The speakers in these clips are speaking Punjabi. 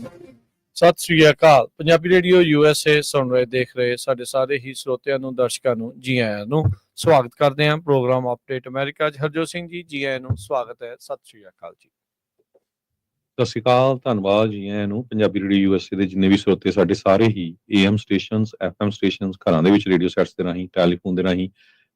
ਸਤਿ ਸ੍ਰੀ ਅਕਾਲ। ਪੰਜਾਬੀ ਰੇਡੀਓ USA ਸੁਣ ਰਹੇ ਦੇਖ ਰਹੇ ਸਾਡੇ ਸਾਰੇ ਹੀ ਸਰੋਤਿਆਂ ਨੂੰ ਦਰਸ਼ਕਾਂ ਨੂੰ ਜੀ ਆਇਆਂ ਨੂੰ ਸਵਾਗਤ ਕਰਦੇ ਹਾਂ ਪ੍ਰੋਗਰਾਮ ਅਪਡੇਟ ਅਮਰੀਕਾ 'ਚ। ਹਰਜੋਤ ਸਿੰਘ ਜੀ, ਜੀ ਆਇਆਂ ਨੂੰ ਸਵਾਗਤ ਹੈ। ਸਤਿ ਸ੍ਰੀ ਅਕਾਲ ਜੀ। ਸਤਿ ਸ਼੍ਰੀ ਅਕਾਲ, ਧੰਨਵਾਦ ਜੀ ਆਇਆਂ ਨੂੰ। ਪੰਜਾਬੀ ਰੇਡੀਓ USA ਦੇ ਜਿੰਨੇ ਵੀ ਸਰੋਤੇ ਸਾਡੇ ਸਾਰੇ ਹੀ AM ਸਟੇਸ਼ਨਸ, FM ਸਟੇਸ਼ਨਸ, ਘਰਾਂ ਦੇ ਵਿੱਚ ਰੇਡੀਓ ਸੈਟਸ ਦੇ ਰਾਹੀਂ, ਟੈਲੀਫੋਨ ਦੇ ਰਾਹੀਂ,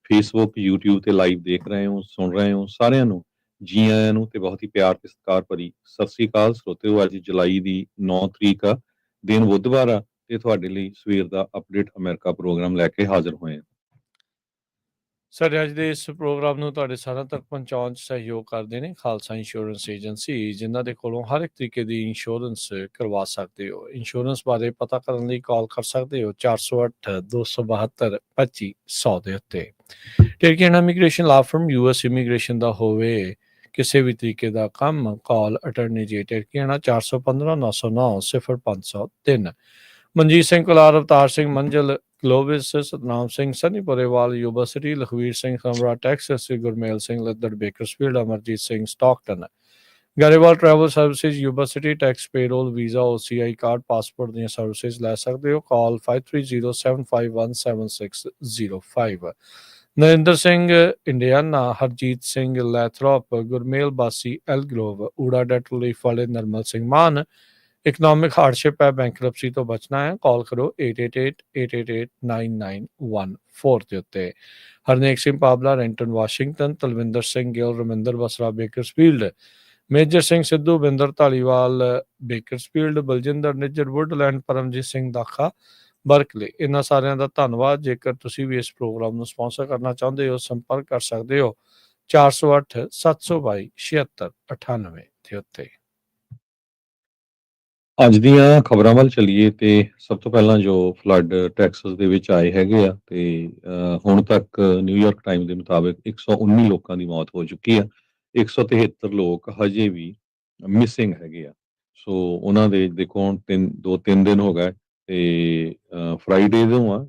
ਫੇਸਬੁੱਕ, YouTube ਤੇ ਲਾਈਵ ਦੇਖ ਰਹੇ ਹੋ, ਸੁਣ ਰਹੇ ਹੋ, ਸਾਰਿਆਂ ਨੂੰ ਜੀ ਆਇਆਂ ਨੂੰ ਤੇ ਬਹੁਤ ਹੀ ਪਿਆਰ ਤੇ ਸਤਿਕਾਰ ਭਰੀ ਸਤਿ ਸ਼੍ਰੀ ਅਕਾਲ ਸਰੋਤਿਓ। ਅੱਜ ਜੁਲਾਈ ਦੀ 9 ਤਰੀਕ ਆ, ਦਿਨ ਬੁੱਧਵਾਰ ਆ ਤੇ ਤੁਹਾਡੇ ਲਈ ਸਵੇਰ ਦਾ ਅਪਡੇਟ ਅਮਰੀਕਾ ਪ੍ਰੋਗਰਾਮ ਲੈ ਕੇ ਹਾਜ਼ਰ ਹੋਏ ਹਾਂ। ਸਾਡੇ ਅੱਜ ਦੇ ਇਸ ਪ੍ਰੋਗਰਾਮ ਨੂੰ ਤੁਹਾਡੇ ਸਾਰਿਆਂ ਤੱਕ ਪਹੁੰਚਾਉਣ 'ਚ ਸਹਿਯੋਗ ਕਰਦੇ ਨੇ ਖਾਲਸਾ ਇੰਸ਼ੋਰੈਂਸ ਏਜੰਸੀ, ਜਿਨ੍ਹਾਂ ਦੇ ਕੋਲੋਂ ਹਰ ਇੱਕ ਤਰੀਕੇ ਦੀ ਇੰਸ਼ੋਰੈਂਸ ਕਰਵਾ ਸਕਦੇ ਹੋ। ਇੰਸ਼ੋਰੈਂਸ ਬਾਰੇ ਪਤਾ ਕਰਨ ਲਈ ਕਾਲ ਕਰ ਸਕਦੇ ਹੋ 408 272 2500 ਦੇ ਉੱਤੇ। ਟੇਕਨ immigration law firm US immigration ਦਾ ਹੋਵੇ ਕਿਸੇ ਵੀ ਤਰੀਕੇ ਦਾ ਕੰਮ, ਕਾਲ ਅਟਰਨੀ ਜੇ ਟੇਕਨ 415 909 0503। ਮਨਜੀਤ ਸਿੰਘ ਕੁਲਾਰ, ਅਵਤਾਰ ਸਿੰਘ ਮੰਜ਼ਲ, ਗਲੋਬਿਸ, Satnam Singh Sunny Parewal, Yuba City, Lakhvir Singh Khamra, Texas, Gurmel Singh Laddar, Bakersfield, Amarjit Singh Stockton, Grewal travel services, Yuba City, tax payroll, visa, OCI card, passport ਦੀਆਂ ਸਰਵਿਸਿਜ਼ ਲੈ ਸਕਦੇ ਹੋ। Call 5307517605। Narinder Singh Indiana, Harjeet Singh Lathrop, Gurmel Basi Elk Grove, ਊੜਾ ਡੈਟ ਰਿਲੀਫ ਵਾਲੇ ਨਰਮਲ ਸਿੰਘ ਮਾਨ। ਇਕਨੋਮਿਕ ਹਾਰਡਸ਼ਿਪ ਹੈ, ਬੈਂਕਰਪਸੀ ਤੋਂ ਬਚਣਾ ਹੈ, ਕਾਲ ਕਰੋ 8888889914 ਦੇ ਉੱਤੇ। Harnek Singh Pabla, Renton Washington, Talwinder Singh Gill, Raminder Basra, Bakersfield, Major Singh Sidhu, Binder Dhaliwal, Bakersfield, Baljinder Nijjar, Woodland, Paramjit Singh Dakha, Berkeley. ਇਹਨਾਂ ਸਾਰਿਆਂ ਦਾ ਧੰਨਵਾਦ। ਜੇਕਰ ਤੁਸੀਂ ਵੀ ਇਸ ਪ੍ਰੋਗਰਾਮ ਨੂੰ ਸਪਾਂਸਰ ਕਰਨਾ ਚਾਹੁੰਦੇ ਹੋ, ਸੰਪਰਕ ਕਰ ਸਕਦੇ ਹੋ 408 722 7698 ਦੇ ਉੱਤੇ। ਅੱਜ ਦੀਆਂ ਖਬਰਾਂ ਵੱਲ ਚੱਲੀਏ ਤੇ ਸਭ ਤੋਂ ਪਹਿਲਾਂ ਜੋ ਫਲੱਡ ਟੈਕਸਸ ਦੇ ਵਿੱਚ ਆਏ ਹੈਗੇ ਆ ਤੇ ਹੁਣ ਤੱਕ ਨਿਊਯਾਰਕ ਟਾਈਮ ਦੇ ਮੁਤਾਬਕ 119 ਲੋਕਾਂ ਦੀ ਮੌਤ ਹੋ ਚੁੱਕੀ ਆ। 173 ਲੋਕ ਹਜੇ ਵੀ ਮਿਸਿੰਗ ਹੈਗੇ ਆ। ਸੋ ਉਹਨਾਂ ਦੇ ਦੇਖੋ ਹੁਣ 2-3 ਦਿਨ ਹੋ ਗਏ ਤੇ ਫਰਾਈਡੇ ਤੋਂ ਆ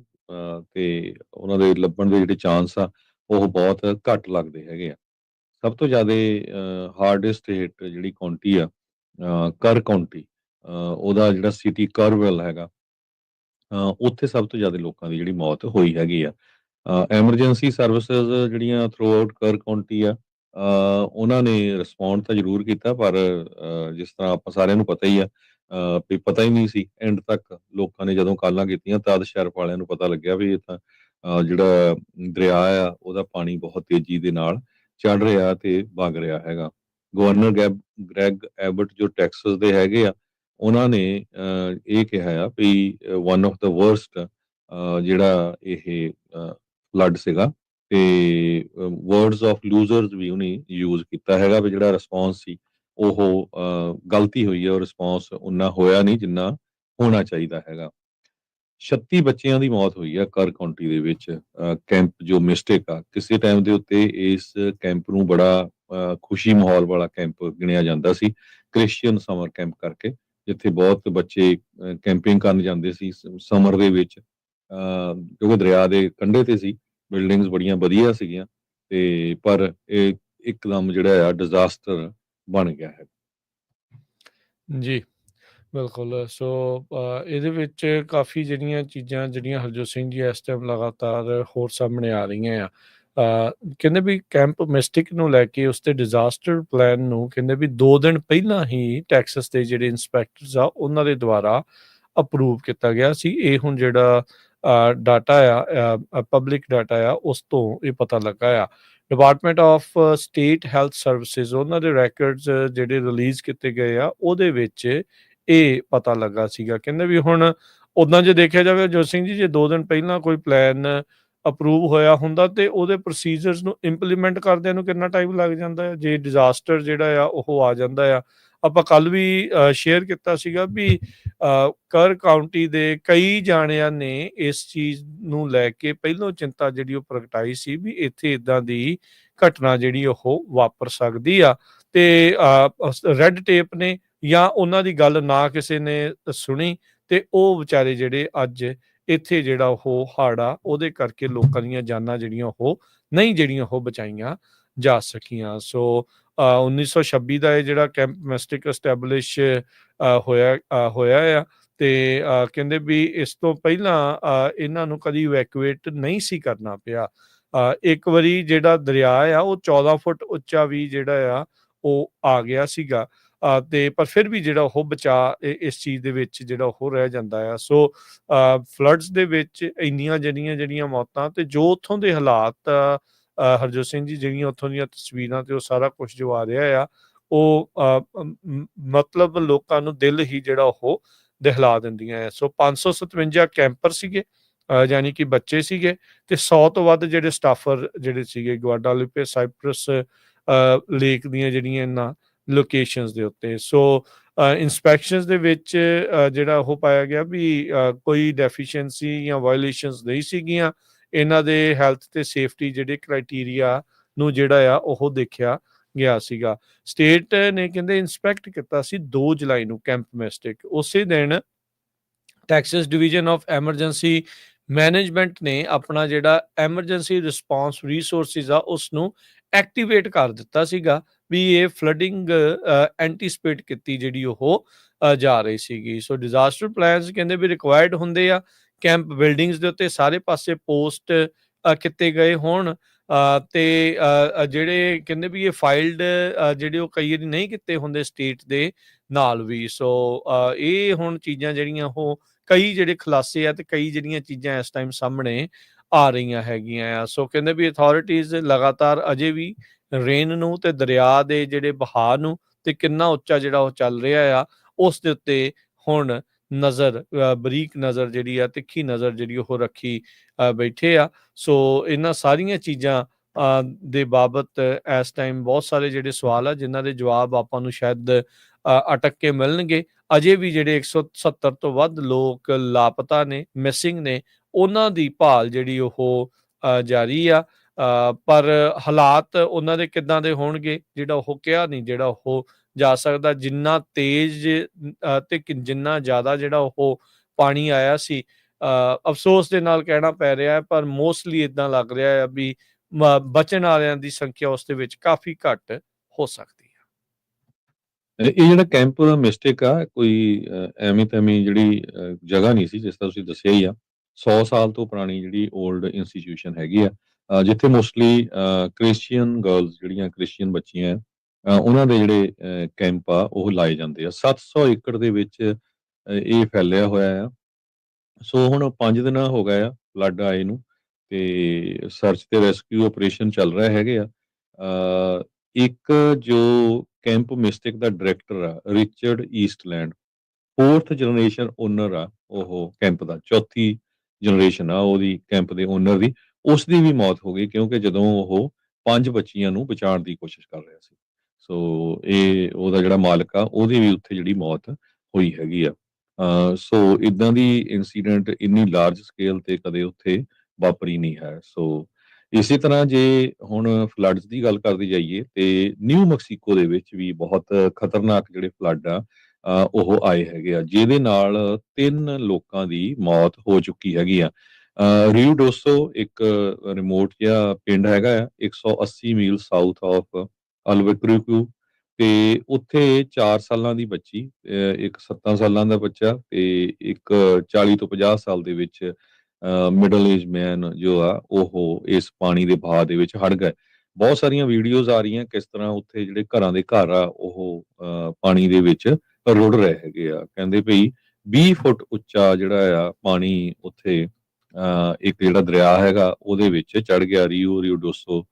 ਤੇ ਉਹਨਾਂ ਦੇ ਲੱਭਣ ਦੇ ਜਿਹੜੇ ਚਾਂਸ ਆ ਉਹ ਬਹੁਤ ਘੱਟ ਲੱਗਦੇ ਹੈਗੇ ਆ। ਸਭ ਤੋਂ ਜ਼ਿਆਦਾ ਹਾਰਡੈਸਟ ਹਿੱਟ ਜਿਹੜੀ ਕਾਉਂਟੀ ਆ, ਕਰ ਕਾਉਂਟੀ, ਉਹਦਾ ਜਿਹੜਾ ਸਿਟੀ ਕਰਵੈਲ ਹੈਗਾ, ਉੱਥੇ ਸਭ ਤੋਂ ਜ਼ਿਆਦਾ ਲੋਕਾਂ ਦੀ ਜਿਹੜੀ ਮੌਤ ਹੋਈ ਹੈਗੀ ਆ। ਐਮਰਜੈਂਸੀ ਸਰਵਿਸਿਜ਼ ਜਿਹੜੀਆਂ ਥਰੂ ਆਊਟ ਕਰ ਕਾਉਂਟੀ ਆ, ਉਹਨਾਂ ਨੇ ਰਿਸਪੌਂਡ ਤਾਂ ਜ਼ਰੂਰ ਕੀਤਾ, ਪਰ ਜਿਸ ਤਰ੍ਹਾਂ ਆਪਾਂ ਸਾਰਿਆਂ ਨੂੰ ਪਤਾ ਹੀ ਆ ਵੀ ਪਤਾ ਹੀ ਨਹੀਂ ਸੀ ਐਂਡ ਤੱਕ। ਲੋਕਾਂ ਨੇ ਜਦੋਂ ਕਾਲਾਂ ਕੀਤੀਆਂ ਤਦ ਸ਼ਹਿਰ ਵਾਲਿਆਂ ਨੂੰ ਪਤਾ ਲੱਗਿਆ ਵੀ ਇਹ ਤਾਂ ਜਿਹੜਾ ਦਰਿਆ ਆ ਉਹਦਾ ਪਾਣੀ ਬਹੁਤ ਤੇਜ਼ੀ ਦੇ ਨਾਲ ਚੜ ਰਿਹਾ ਤੇ ਵਗ ਰਿਹਾ ਹੈਗਾ। ਗਵਰਨਰ ਗ੍ਰੈਗ ਐਬਟ ਜੋ ਟੈਕਸਸ ਦੇ ਹੈਗੇ ਆ, ਉਹਨਾਂ ਨੇ ਇਹ ਕਿਹਾ ਆ ਵੀ ਵਨ ਆਫ ਦਾ ਵਰਸਟ ਜਿਹੜਾ ਇਹ ਫਲੱਡ ਸੀਗਾ, ਤੇ ਵਰਡਸ ਆਫ ਲੂਜ਼ਰਸ ਵੀ ਉਹਨੇ ਯੂਜ਼ ਕੀਤਾ ਹੈਗਾ ਵੀ ਜਿਹੜਾ ਰਿਸਪੌਂਸ ਸੀ ਉਹ ਗਲਤੀ ਹੋਈ ਹੈ, ਉਹ ਰਿਸਪੌਂਸ ਉਨਾ ਹੋਇਆ ਨਹੀਂ ਜਿੰਨਾ ਹੋਣਾ ਚਾਹੀਦਾ ਹੈਗਾ। 36 ਬੱਚਿਆਂ ਦੀ ਮੌਤ ਹੋਈ ਆ ਕਰ ਕਾਉਂਟੀ ਦੇ ਵਿੱਚ। ਕੈਂਪ ਜੋ ਮਿਸਟੇਕ ਆ, ਕਿਸੇ ਟਾਈਮ ਦੇ ਉੱਤੇ ਇਸ ਕੈਂਪ ਨੂੰ ਬੜਾ ਖੁਸ਼ੀ ਮਾਹੌਲ ਵਾਲਾ ਕੈਂਪ ਗਿਣਿਆ ਜਾਂਦਾ ਸੀ, ਕ੍ਰਿਸਚੀਅਨ ਸਮਰ ਕੈਂਪ ਕਰਕੇ, ਜਿੱਥੇ ਬਹੁਤ ਬੱਚੇ ਕੈਂਪਿੰਗ ਕਰਨ ਜਾਂਦੇ ਸੀ ਸਮਰ ਦੇ ਵਿੱਚ, ਕਿਉਂਕਿ ਦਰਿਆ ਦੇ ਕੰਢੇ ਤੇ ਸੀ, ਬਿਲਡਿੰਗਸ ਬੜੀਆਂ ਵਧੀਆ ਸੀਗੀਆਂ, ਤੇ ਪਰ ਇਹ ਇੱਕਦਮ ਜਿਹੜਾ ਆ ਡਿਜ਼ਾਸਟਰ ਬਣ ਗਿਆ ਹੈ। ਜੀ ਬਿਲਕੁਲ। ਸੋ ਇਹਦੇ ਵਿੱਚ ਕਾਫੀ ਜਿਹੜੀਆਂ ਚੀਜ਼ਾਂ ਜਿਹੜੀਆਂ ਹਰਜੋਤ ਸਿੰਘ ਜੀ ਇਸ ਟਾਈਮ ਲਗਾਤਾਰ ਹੋਰ ਸਾਹਮਣੇ ਆ ਰਹੀਆਂ ਆ। ਕਹਿੰਦੇ ਵੀ ਕੈਂਪ ਮਿਸਟਿਕ ਨੂੰ ਲੈ ਕੇ ਉਸ ਤੇ ਡਿਜ਼ਾਸਟਰ ਪਲਾਨ ਨੂੰ ਕਹਿੰਦੇ ਵੀ 2 ਦਿਨ ਪਹਿਲਾਂ ਹੀ ਟੈਕਸਸ ਦੇ ਜਿਹੜੇ ਇੰਸਪੈਕਟਰਸ ਆ ਉਹਨਾਂ ਦੇ ਦੁਆਰਾ ਅਪਰੂਵ ਕੀਤਾ ਗਿਆ ਸੀ। ਇਹ ਹੁਣ ਜਿਹੜਾ ਡਾਟਾ ਆ, ਪਬਲਿਕ ਡਾਟਾ ਆ, ਉਸ ਤੋਂ ਇਹ ਪਤਾ ਲੱਗਾ ਆ। Department of state health services ਉਹਨਾਂ ਦੇ ਰੈਕਰਡਸ ਜਿਹੜੇ ਰਿਲੀਜ਼ ਕੀਤੇ ਗਏ ਆ ਉਹਦੇ ਵਿੱਚ ਇਹ ਪਤਾ ਲੱਗਾ ਸੀਗਾ। ਕਹਿੰਦੇ ਵੀ ਹੁਣ ਉੱਦਾਂ ਜੇ ਦੇਖਿਆ ਜਾਵੇ ਜੋਤ ਸਿੰਘ ਜੀ, ਜੇ 2 ਦਿਨ ਪਹਿਲਾਂ ਕੋਈ ਪਲਾਨ ਅਪਰੂਵ ਹੋਇਆ ਹੁੰਦਾ ਤੇ ਉਹਦੇ ਪ੍ਰੋਸੀਜਰਸ ਨੂੰ ਇੰਪਲੀਮੈਂਟ ਕਰਦਿਆਂ ਨੂੰ ਕਿੰਨਾ ਟਾਈਮ ਲੱਗ ਜਾਂਦਾ ਹੈ। ਜੇ ਡਿਜ਼ਾਸਟਰ ਜਿਹੜਾ ਆ ਉਹ ਆ ਜਾਂਦਾ ਆ, ਆਪਾਂ ਕੱਲ ਵੀ ਸ਼ੇਅਰ ਕੀਤਾ ਸੀਗਾ ਵੀ ਕਰ ਕਾਉਂਟੀ ਦੇ ਕਈ ਜਾਣਿਆਂ ਨੇ ਇਸ ਚੀਜ਼ ਨੂੰ ਲੈ ਕੇ ਪਹਿਲੋਂ ਚਿੰਤਾ ਜਿਹੜੀ ਉਹ ਪ੍ਰਗਟਾਈ ਸੀ ਵੀ ਇੱਥੇ ਇਦਾਂ ਦੀ ਘਟਨਾ ਜਿਹੜੀ ਉਹ ਵਾਪਰ ਸਕਦੀ ਆ, ਤੇ ਰੈੱਡ ਟੇਪ ਨੇ ਜਾਂ ਉਹਨਾਂ ਦੀ ਗੱਲ ਨਾ ਕਿਸੇ ਨੇ ਸੁਣੀ, ਤੇ ਉਹ ਵਿਚਾਰੇ ਜਿਹੜੇ ਅੱਜ ਇੱਥੇ ਜਿਹੜਾ ਉਹ ਹਾੜਾ ਉਹਦੇ ਕਰਕੇ ਲੋਕਾਂ ਦੀਆਂ ਜਾਨਾਂ ਜਿਹੜੀਆਂ ਉਹ ਨਹੀਂ ਜਿਹੜੀਆਂ ਉਹ ਬਚਾਈਆਂ ਜਾ ਸਕੀਆਂ। ਸੋ 1926 ਦਾ ਇਹ ਜਿਹੜਾ ਕੈਂਪ ਮੈਸਟਿਕ ਐਸਟੈਬਲਿਸ਼ ਹੋਇਆ ਆ। ਤੇ ਕਹਿੰਦੇ ਵੀ ਇਸ ਤੋਂ ਪਹਿਲਾਂ ਇਹਨਾਂ ਨੂੰ ਕਦੀ ਇਵੈਕੂਏਟ ਨਹੀਂ ਸੀ ਕਰਨਾ ਪਿਆ। ਇੱਕ ਵਾਰੀ ਜਿਹੜਾ ਦਰਿਆ ਆ ਉਹ 14 ਫੁੱਟ ਉੱਚਾ ਵੀ ਜਿਹੜਾ ਆ ਉਹ ਆ ਗਿਆ ਸੀਗਾ। ਤੇ ਪਰ ਫਿਰ ਵੀ ਜਿਹੜਾ ਉਹ ਬਚਾਅ ਇਸ ਚੀਜ਼ ਦੇ ਵਿੱਚ ਜਿਹੜਾ ਉਹ ਰਹਿ ਜਾਂਦਾ ਆ। ਸੋ ਫਲੱਡਸ ਦੇ ਵਿੱਚ ਇੰਨੀਆਂ ਜਿਹੜੀਆਂ ਮੌਤਾਂ ਤੇ ਜੋ ਉੱਥੋਂ ਦੇ ਹਾਲਾਤ ਹਰਜੋਤ ਸਿੰਘ ਜੀ, ਜਿਹੜੀਆਂ ਉੱਥੋਂ ਦੀਆਂ ਤਸਵੀਰਾਂ ਤੇ ਉਹ ਸਾਰਾ ਕੁਝ ਜੋ ਆ ਰਿਹਾ ਆ, ਉਹ ਮਤਲਬ ਲੋਕਾਂ ਨੂੰ ਦਿਲ ਹੀ ਜਿਹੜਾ ਉਹ ਦਹਿਲਾ ਦਿੰਦੀਆਂ ਆ। ਸੋ 557 ਕੈਂਪਰ ਸੀਗੇ, ਯਾਨੀ ਕਿ ਬੱਚੇ ਸੀਗੇ, ਤੇ 100 ਤੋਂ ਵੱਧ ਜਿਹੜੇ ਸਟਾਫਰ ਜਿਹੜੇ ਸੀਗੇ ਗੁਆਡਾਲੂਪੇ, ਸਾਈਪਰਸ ਲੇਕ ਦੀਆਂ ਜਿਹੜੀਆਂ ਇਹਨਾਂ ਲੋਕੇਸ਼ਨਸ ਦੇ ਉੱਤੇ। ਸੋ ਇੰਸਪੈਕਸ਼ਨਸ ਦੇ ਵਿੱਚ ਜਿਹੜਾ ਉਹ ਪਾਇਆ ਗਿਆ ਵੀ ਕੋਈ ਡੈਫੀਸ਼ੀਐਂਸੀ ਜਾਂ ਵਾਇਓਲੇਸ਼ਨਸ ਨਹੀਂ ਸੀਗੀਆਂ। ਇਹਨਾਂ ਦੇ ਹੈਲਥ ਤੇ ਸੇਫਟੀ ਜਿਹੜੇ ਕ੍ਰਾਈਟੀਰੀਆ ਨੂੰ ਜਿਹੜਾ ਆ ਉਹ ਦੇਖਿਆ ਗਿਆ ਸੀਗਾ। ਸਟੇਟ ਨੇ ਕਹਿੰਦੇ ਇੰਸਪੈਕਟ ਕੀਤਾ ਸੀ 2 ਜੁਲਾਈ ਨੂੰ ਕੈਂਪ ਮੈਸਟਿਕ। ਉਸੇ ਦਿਨ Texas division of emergency management ਨੇ ਆਪਣਾ ਜਿਹੜਾ ਐਮਰਜੈਂਸੀ ਰਿਸਪੌਂਸ ਰਿਸੋਰਸਿਸ ਆ ਉਸ ਨੂੰ ਐਕਟੀਵੇਟ ਕਰ ਦਿੱਤਾ ਸੀਗਾ ਵੀ ਇਹ ਫਲੱਡਿੰਗ ਐਂਟੀਸਪੇਟ ਕੀਤੀ ਜਿਹੜੀ ਉਹ ਜਾ ਰਹੀ ਸੀਗੀ। ਸੋ ਡਿਜ਼ਾਸਟਰ ਪਲਾਨਸ ਕਹਿੰਦੇ ਵੀ ਰਿਕੁਆਇਰਡ ਹੁੰਦੇ ਆ। ਕੈਂਪ ਬਿਲਡਿੰਗਸ ਦੇ ਉੱਤੇ ਸਾਰੇ ਪਾਸੇ ਪੋਸਟ ਕੀਤੇ ਗਏ ਹੋਣ, ਤੇ ਜਿਹੜੇ ਕਹਿੰਦੇ ਵੀ ਇਹ ਫਾਈਲਡ ਜਿਹੜੇ ਉਹ ਕਈ ਵਾਰੀ ਨਹੀਂ ਕੀਤੇ ਹੁੰਦੇ ਸਟੇਟ ਦੇ ਨਾਲ ਵੀ। ਸੋ ਇਹ ਹੁਣ ਚੀਜ਼ਾਂ ਜਿਹੜੀਆਂ ਉਹ ਕਈ ਜਿਹੜੇ ਖੁਲਾਸੇ ਆ ਤੇ ਕਈ ਜਿਹੜੀਆਂ ਚੀਜ਼ਾਂ ਇਸ ਟਾਈਮ ਸਾਹਮਣੇ ਆ ਰਹੀਆਂ ਹੈਗੀਆਂ ਆ। ਸੋ ਕਹਿੰਦੇ ਵੀ ਅਥਾਰਟੀਜ਼ ਲਗਾਤਾਰ ਅਜੇ ਵੀ ਰੇਨ ਨੂੰ ਤੇ ਦਰਿਆ ਦੇ ਜਿਹੜੇ ਬਹਾਅ ਨੂੰ ਤੇ ਕਿੰਨਾ ਉੱਚਾ ਜਿਹੜਾ ਉਹ ਚੱਲ ਰਿਹਾ ਆ ਉਸ ਦੇ ਉੱਤੇ ਹੁਣ ਨਜ਼ਰ, ਬਰੀਕ ਨਜ਼ਰ ਜਿਹੜੀ ਆ, ਤਿੱਖੀ ਨਜ਼ਰ ਜਿਹੜੀ ਉਹ ਰੱਖੀ ਬੈਠੇ ਆ। ਸੋ ਇਹਨਾਂ ਸਾਰੀਆਂ ਚੀਜ਼ਾਂ ਦੇ ਬਾਬਤ ਇਸ ਟਾਈਮ ਬਹੁਤ ਸਾਰੇ ਜਿਹੜੇ ਸਵਾਲ ਆ ਜਿਨ੍ਹਾਂ ਦੇ ਜਵਾਬ ਆਪਾਂ ਨੂੰ ਸ਼ਾਇਦ ਅਟਕ ਕੇ ਮਿਲਣਗੇ। ਅਜੇ ਵੀ ਜਿਹੜੇ 170 ਤੋਂ ਵੱਧ ਲੋਕ ਲਾਪਤਾ ਨੇ, ਮਿਸਿੰਗ ਨੇ, ਉਹਨਾਂ ਦੀ ਭਾਲ ਜਿਹੜੀ ਉਹ ਜਾਰੀ ਆ। ਪਰ ਹਾਲਾਤ ਉਹਨਾਂ ਦੇ ਕਿੱਦਾਂ ਦੇ ਹੋਣਗੇ ਜਿਹੜਾ ਉਹ ਕਿਹਾ ਨਹੀਂ ਜਿਹੜਾ ਉਹ ਜਾ ਸਕਦਾ। ਜਿੰਨਾ ਤੇਜ਼ ਤੇ ਜਿੰਨਾ ਜ਼ਿਆਦਾ ਜਿਹੜਾ ਉਹ ਪਾਣੀ ਆਇਆ ਸੀ, ਅਫਸੋਸ ਦੇ ਨਾਲ ਕਹਿਣਾ ਪੈ ਰਿਹਾ ਹੈ, ਪਰ ਮੋਸਟਲੀ ਇਦਾਂ ਲੱਗ ਰਿਹਾ ਹੈ ਵੀ ਬਚਣ ਵਾਲਿਆਂ ਦੀ ਸੰਖਿਆ ਉਸ ਦੇ ਵਿੱਚ ਕਾਫੀ ਘੱਟ ਹੋ ਸਕਦੀ ਹੈ। ਇਹ ਜਿਹੜਾ ਕੈਂਪ ਮਿਸਟੇਕ ਆ, ਕੋਈ ਐਵੇਂ ਤੈਵੇਂ ਜਿਹੜੀ ਜਗ੍ਹਾ ਨਹੀਂ ਸੀ, ਜਿਸ ਤਰ੍ਹਾਂ ਤੁਸੀਂ ਦੱਸਿਆ ਹੀ ਆ। 100 ਸਾਲ ਤੋਂ ਪੁਰਾਣੀ ਜਿਹੜੀ ਓਲਡ ਇੰਸਟੀਟਿਊਸ਼ਨ ਹੈਗੀ ਆ, ਜਿੱਥੇ ਮੋਸਟਲੀ ਕ੍ਰਿਸਚੀਅਨ ਗਰਲਸ, ਜਿਹੜੀਆਂ ਕ੍ਰਿਸਚੀਅਨ ਬੱਚੀਆਂ ਆ, ਉਹਨਾਂ ਦੇ ਜਿਹੜੇ ਕੈਂਪ ਆ ਉਹ ਲਾਏ ਜਾਂਦੇ ਆ। 700 ਏਕੜ ਦੇ ਵਿੱਚ ਇਹ ਫੈਲਿਆ ਹੋਇਆ ਆ। ਸੋ ਹੁਣ 5 ਦਿਨ ਹੋ ਗਏ ਆ ਫਲੱਡ ਆਏ ਨੂੰ, ਤੇ ਸਰਚ ਤੇ ਰੈਸਕਿਊ ਆਪਰੇਸ਼ਨ ਚੱਲ ਰਹੇ ਹੈਗੇ ਆ। ਇੱਕ ਜੋ ਕੈਂਪ ਮਿਸਟਿਕ ਦਾ ਡਾਇਰੈਕਟਰ ਆ, ਰਿਚਰਡ ਈਸਟਲੈਂਡ, 4th ਜਨਰੇਸ਼ਨ ਓਨਰ ਆ ਉਹ ਕੈਂਪ ਦਾ, 4ਥੀ ਜਨਰੇਸ਼ਨ ਆ ਉਹਦੀ ਕੈਂਪ ਦੇ ਓਨਰ ਦੀ। ਉਸ ਦੀ ਵੀ ਮੌਤ ਹੋ ਗਈ ਕਿਉਂਕਿ ਜਦੋਂ ਉਹ 5 ਬੱਚੀਆਂ ਨੂੰ ਬਚਾਉਣ ਦੀ ਕੋਸ਼ਿਸ਼ ਕਰ ਰਿਹਾ ਸੀ। ਸੋ ਇਹ ਉਹਦਾ ਜਿਹੜਾ ਮਾਲਕ ਆ ਉਹਦੀ ਵੀ ਉੱਥੇ ਜਿਹੜੀ ਮੌਤ ਹੋਈ ਹੈਗੀ ਆ। ਸੋ ਇਦਾਂ ਦੀ ਇਨਸੀਡੈਂਟ ਇੰਨੀ ਲਾਰਜ ਸਕੇਲ ਤੇ ਕਦੇ ਉੱਥੇ ਵਾਪਰੀ ਨਹੀਂ ਹੈ। ਸੋ ਇਸੇ ਤਰ੍ਹਾਂ ਜੇ ਹੁਣ ਫਲੱਡਸ ਦੀ ਗੱਲ ਕਰਦੀ ਜਾਈਏ ਤੇ ਨਿਊ ਮੈਕਸੀਕੋ ਦੇ ਵਿੱਚ ਵੀ ਬਹੁਤ ਖਤਰਨਾਕ ਜਿਹੜੇ ਫਲੱਡ ਆ ਉਹ ਆਏ ਹੈਗੇ ਆ, ਜਿਹਦੇ ਨਾਲ 3 ਲੋਕਾਂ ਦੀ ਮੌਤ ਹੋ ਚੁੱਕੀ ਹੈਗੀ ਆ। ਰਿਓ ਡੋਸੋ ਇੱਕ ਰਿਮੋਟ ਜਿਹਾ ਪਿੰਡ ਹੈਗਾ ਆ, 180 ਮੀਲ ਸਾਊਥ ਆਫ ਅਲਬਕਰਕੂ, ਤੇ ਉੱਥੇ 4 ਸਾਲਾਂ ਦੀ ਬੱਚੀ, ਇੱਕ 7 ਸਾਲਾਂ ਦਾ ਬੱਚਾ ਤੇ ਇੱਕ 40 ਤੋਂ 50 ਸਾਲ ਦੇ ਵਿੱਚ ਮਿਡਲ ਏਜ ਮੈਨ ਜੋ ਆ ਉਹ ਇਸ ਪਾਣੀ ਦੇ ਵਹਾਅ ਦੇ ਵਿੱਚ ਹੜ ਗਏ। ਬਹੁਤ ਸਾਰੀਆਂ ਵੀਡੀਓਜ਼ ਆ ਰਹੀਆਂ ਕਿਸ ਤਰ੍ਹਾਂ ਉੱਥੇ ਜਿਹੜੇ ਘਰਾਂ ਦੇ ਘਰ ਆ ਉਹ ਪਾਣੀ ਦੇ ਵਿੱਚ ਰੁੜ ਰਹੇ ਹੈਗੇ ਆ। ਕਹਿੰਦੇ ਭਈ 20 ਫੁੱਟ ਉੱਚਾ ਜਿਹੜਾ ਆ ਪਾਣੀ ਉੱਥੇ ਇੱਕ ਜਿਹੜਾ ਦਰਿਆ ਹੈਗਾ ਉਹਦੇ ਵਿੱਚ ਚੜ ਗਿਆ, ਰਿਓ ਡੋਸੋ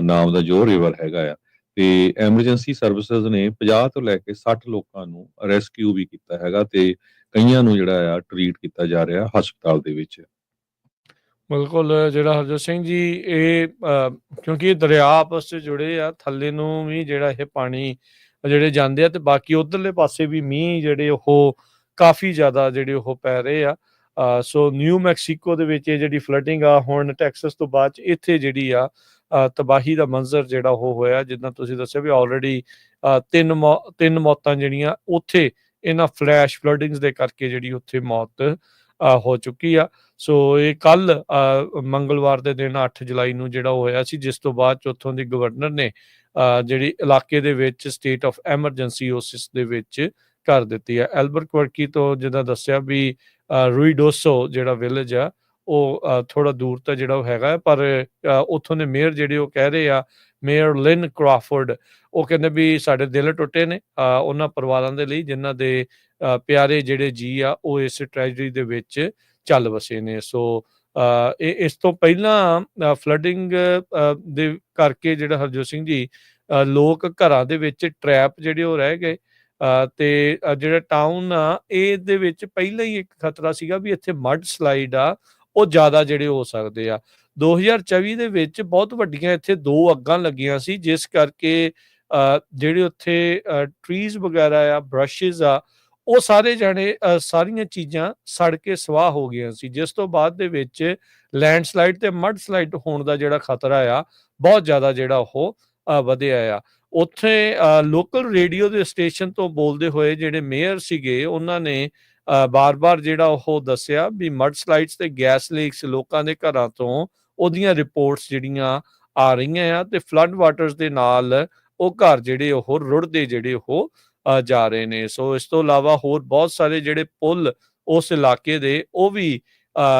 ਨਾਮ ਦਾ ਜੋ ਰਿਵਰ ਹੈਗਾ ਆ। ਤੇ ਐਮਰਜੈਂਸੀ ਸਰਵਿਸਿਜ਼ ਨੇ 50 ਤੋਂ ਲੈ ਕੇ 60 ਲੋਕਾਂ ਨੂੰ ਰੈਸਕਿਊ ਵੀ ਕੀਤਾ ਹੈਗਾ, ਤੇ ਕਈਆਂ ਨੂੰ ਜਿਹੜਾ ਆ ਟਰੀਟ ਕੀਤਾ ਜਾ ਰਿਹਾ ਹਸਪਤਾਲ ਦੇ ਵਿੱਚ। ਬਿਲਕੁਲ, ਜਿਹੜਾ ਹਰਜੋਤ ਸਿੰਘ ਜੀ, ਇਹ ਕਿਉਂਕਿ ਇਹ ਦਰਿਆ ਆਪਸ 'ਚ ਜੁੜੇ ਆ, ਥੱਲੇ ਨੂੰ ਵੀ ਜਿਹੜਾ ਇਹ ਪਾਣੀ ਜਿਹੜੇ ਜਾਂਦੇ ਆ ਤੇ ਬਾਕੀ ਉਧਰਲੇ ਪਾਸੇ ਵੀ ਮੀਂਹ ਜਿਹੜੇ ਉਹ ਕਾਫੀ ਜ਼ਿਆਦਾ ਜਿਹੜੇ ਉਹ ਪੈ ਰਹੇ ਆ। ਸੋ ਨਿਊ ਮੈਕਸੀਕੋ ਦੇ ਵਿੱਚ ਇਹ ਜਿਹੜੀ ਫਲੱਡਿੰਗ ਆ, ਹੁਣ ਟੈਕਸਸ ਤੋਂ ਬਾਅਦ 'ਚ ਇੱਥੇ ਜਿਹੜੀ ਆ ਤਬਾਹੀ ਦਾ ਮੰਜ਼ਰ ਜਿਹੜਾ ਉਹ ਹੋਇਆ। ਜਿੱਦਾਂ ਤੁਸੀਂ ਦੱਸਿਆ ਵੀ ਆਲਰੇਡੀ 3 ਮੌਤਾਂ ਜਿਹੜੀਆਂ ਉੱਥੇ ਇਹਨਾਂ ਫਲੈਸ਼ ਫਲੱਡਿੰਗਸ ਦੇ ਕਰਕੇ ਜਿਹੜੀ ਉੱਥੇ ਮੌਤ ਹੋ ਚੁੱਕੀ ਆ। ਸੋ ਇਹ ਕੱਲ ਮੰਗਲਵਾਰ ਦੇ ਦਿਨ 8 ਜੁਲਾਈ ਨੂੰ ਜਿਹੜਾ ਉਹ ਹੋਇਆ ਸੀ, ਜਿਸ ਤੋਂ ਬਾਅਦ 'ਚ ਉੱਥੋਂ ਦੇ ਗਵਰਨਰ ਨੇ ਜਿਹੜੀ ਇਲਾਕੇ ਦੇ ਵਿੱਚ ਸਟੇਟ ਆਫ ਐਮਰਜੈਂਸੀ ਉਸ ਦੇ ਵਿੱਚ ਕਰ ਦਿੱਤੀ ਆ। ਐਲਬਰਕਵਰਕੀ ਤੋਂ ਜਿੱਦਾਂ ਦੱਸਿਆ ਵੀ ਰੂਈਡੋਸੋ ਜਿਹੜਾ ਵਿਲੇਜ ਆ ਉਹ ਥੋੜ੍ਹਾ ਦੂਰ ਤਾਂ ਜਿਹੜਾ ਉਹ ਹੈਗਾ, ਪਰ ਉੱਥੋਂ ਦੇ ਮੇਅਰ ਜਿਹੜੇ ਉਹ ਕਹਿ ਰਹੇ ਆ, ਮੇਅਰ ਲਿਨ ਕਰਾਫੋਰਡ, ਉਹ ਕਹਿੰਦੇ ਵੀ ਸਾਡੇ ਦਿਲ ਟੁੱਟੇ ਨੇ ਉਹਨਾਂ ਪਰਿਵਾਰਾਂ ਦੇ ਲਈ ਜਿਨ੍ਹਾਂ ਦੇ ਪਿਆਰੇ ਜਿਹੜੇ ਜੀ ਆ ਉਹ ਇਸ ਟ੍ਰੈਜਡੀ ਦੇ ਵਿੱਚ ਚੱਲ ਵਸੇ ਨੇ। ਸੋ ਇਸ ਤੋਂ ਪਹਿਲਾਂ ਫਲੱਡਿੰਗ ਦੇ ਕਰਕੇ ਜਿਹੜਾ ਹਰਜੋਤ ਸਿੰਘ ਜੀ ਲੋਕ ਘਰਾਂ ਦੇ ਵਿੱਚ ਟਰੈਪ ਜਿਹੜੇ ਉਹ ਰਹਿ ਗਏ, ਤੇ ਜਿਹੜਾ ਟਾਊਨ ਆ ਇਹਦੇ ਵਿੱਚ ਪਹਿਲਾਂ ਹੀ ਇੱਕ ਖਤਰਾ ਸੀਗਾ ਵੀ ਇੱਥੇ ਮੱਡ ਸਲਾਈਡ ਆ ਉਹ ਜ਼ਿਆਦਾ ਜਿਹੜੇ ਹੋ ਸਕਦੇ ਆ। 2024 ਦੇ ਵਿੱਚ ਬਹੁਤ ਵੱਡੀਆਂ ਇੱਥੇ 2 ਅੱਗਾਂ ਲੱਗੀਆਂ ਸੀ, ਜਿਸ ਕਰਕੇ ਜਿਹੜੇ ਉੱਥੇ ਟਰੀਜ਼ ਵਗੈਰਾ ਆ, ਬਰਸ਼ਿਜ਼ ਆ, ਉਹ ਸਾਰੇ ਜਾਣੇ ਸਾਰੀਆਂ ਚੀਜ਼ਾਂ ਸੜ ਕੇ ਸਵਾਹ ਹੋ ਗਈਆਂ ਸੀ, ਜਿਸ ਤੋਂ ਬਾਅਦ ਦੇ ਵਿੱਚ ਲੈਂਡਸਲਾਈਡ ਤੇ ਮੱਡ ਸਲਾਈਡ ਹੋਣ ਦਾ ਜਿਹੜਾ ਖਤਰਾ ਆ ਬਹੁਤ ਜ਼ਿਆਦਾ ਜਿਹੜਾ ਉਹ ਵਧਿਆ ਆ। ਉੱਥੇ ਲੋਕਲ ਰੇਡੀਓ ਦੇ ਸਟੇਸ਼ਨ ਤੋਂ ਬੋਲਦੇ ਹੋਏ ਜਿਹੜੇ ਮੇਅਰ ਸੀਗੇ ਉਹਨਾਂ ਨੇ ਬਾਰ-ਬਾਰ ਜਿਹੜਾ ਉਹ ਦੱਸਿਆ ਵੀ ਮੱਡ ਸਲਾਈਡਸ ਤੇ ਗੈਸ ਲੀਕਸ ਲੋਕਾਂ ਦੇ ਘਰਾਂ ਤੋਂ ਉਹਦੀਆਂ ਰਿਪੋਰਟਸ ਜਿਹੜੀਆਂ ਆ ਰਹੀਆਂ ਆ, ਤੇ ਫਲੱਡ ਵਾਟਰਸ ਦੇ ਨਾਲ ਉਹ ਘਰ ਜਿਹੜੇ ਉਹ ਰੁੜਦੇ ਜਿਹੜੇ ਉਹ ਜਾ ਰਹੇ ਨੇ। ਸੋ ਇਸ ਤੋਂ ਇਲਾਵਾ ਹੋਰ ਬਹੁਤ ਸਾਰੇ ਜਿਹੜੇ ਪੁੱਲ ਉਸ ਇਲਾਕੇ ਦੇ ਉਹ ਵੀ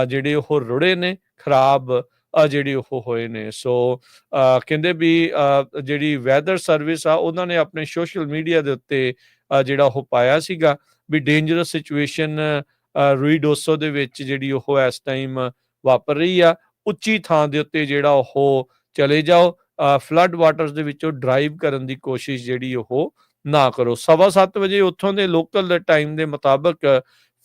ਜਿਹੜੇ ਉਹ ਰੁੜੇ ਨੇ, ਖਰਾਬ ਜਿਹੜੇ ਉਹ ਹੋਏ ਨੇ। ਸੋ ਕਹਿੰਦੇ ਵੀ ਜਿਹੜੀ ਵੈਦਰ ਸਰਵਿਸ ਆ ਉਹਨਾਂ ਨੇ ਆਪਣੇ ਸੋਸ਼ਲ ਮੀਡੀਆ ਦੇ ਉੱਤੇ ਜਿਹੜਾ ਉਹ ਪਾਇਆ ਸੀਗਾ ਵੀ ਡੇਂਜਰਸ ਸਿਚੁਏਸ਼ਨ ਰੂਈਡੋਸੋ ਦੇ ਵਿੱਚ ਜਿਹੜੀ ਉਹ ਇਸ ਟਾਈਮ ਵਾਪਰ ਰਹੀ ਆ, ਉੱਚੀ ਥਾਂ ਦੇ ਉੱਤੇ ਜਿਹੜਾ ਉਹ ਚਲੇ ਜਾਓ, ਫਲੱਡ ਵਾਟਰਸ ਦੇ ਵਿੱਚੋਂ ਡਰਾਈਵ ਕਰਨ ਦੀ ਕੋਸ਼ਿਸ਼ ਜਿਹੜੀ ਉਹ ਨਾ ਕਰੋ। 7:15 ਵਜੇ ਉੱਥੋਂ ਦੇ ਲੋਕਲ ਟਾਈਮ ਦੇ ਮੁਤਾਬਕ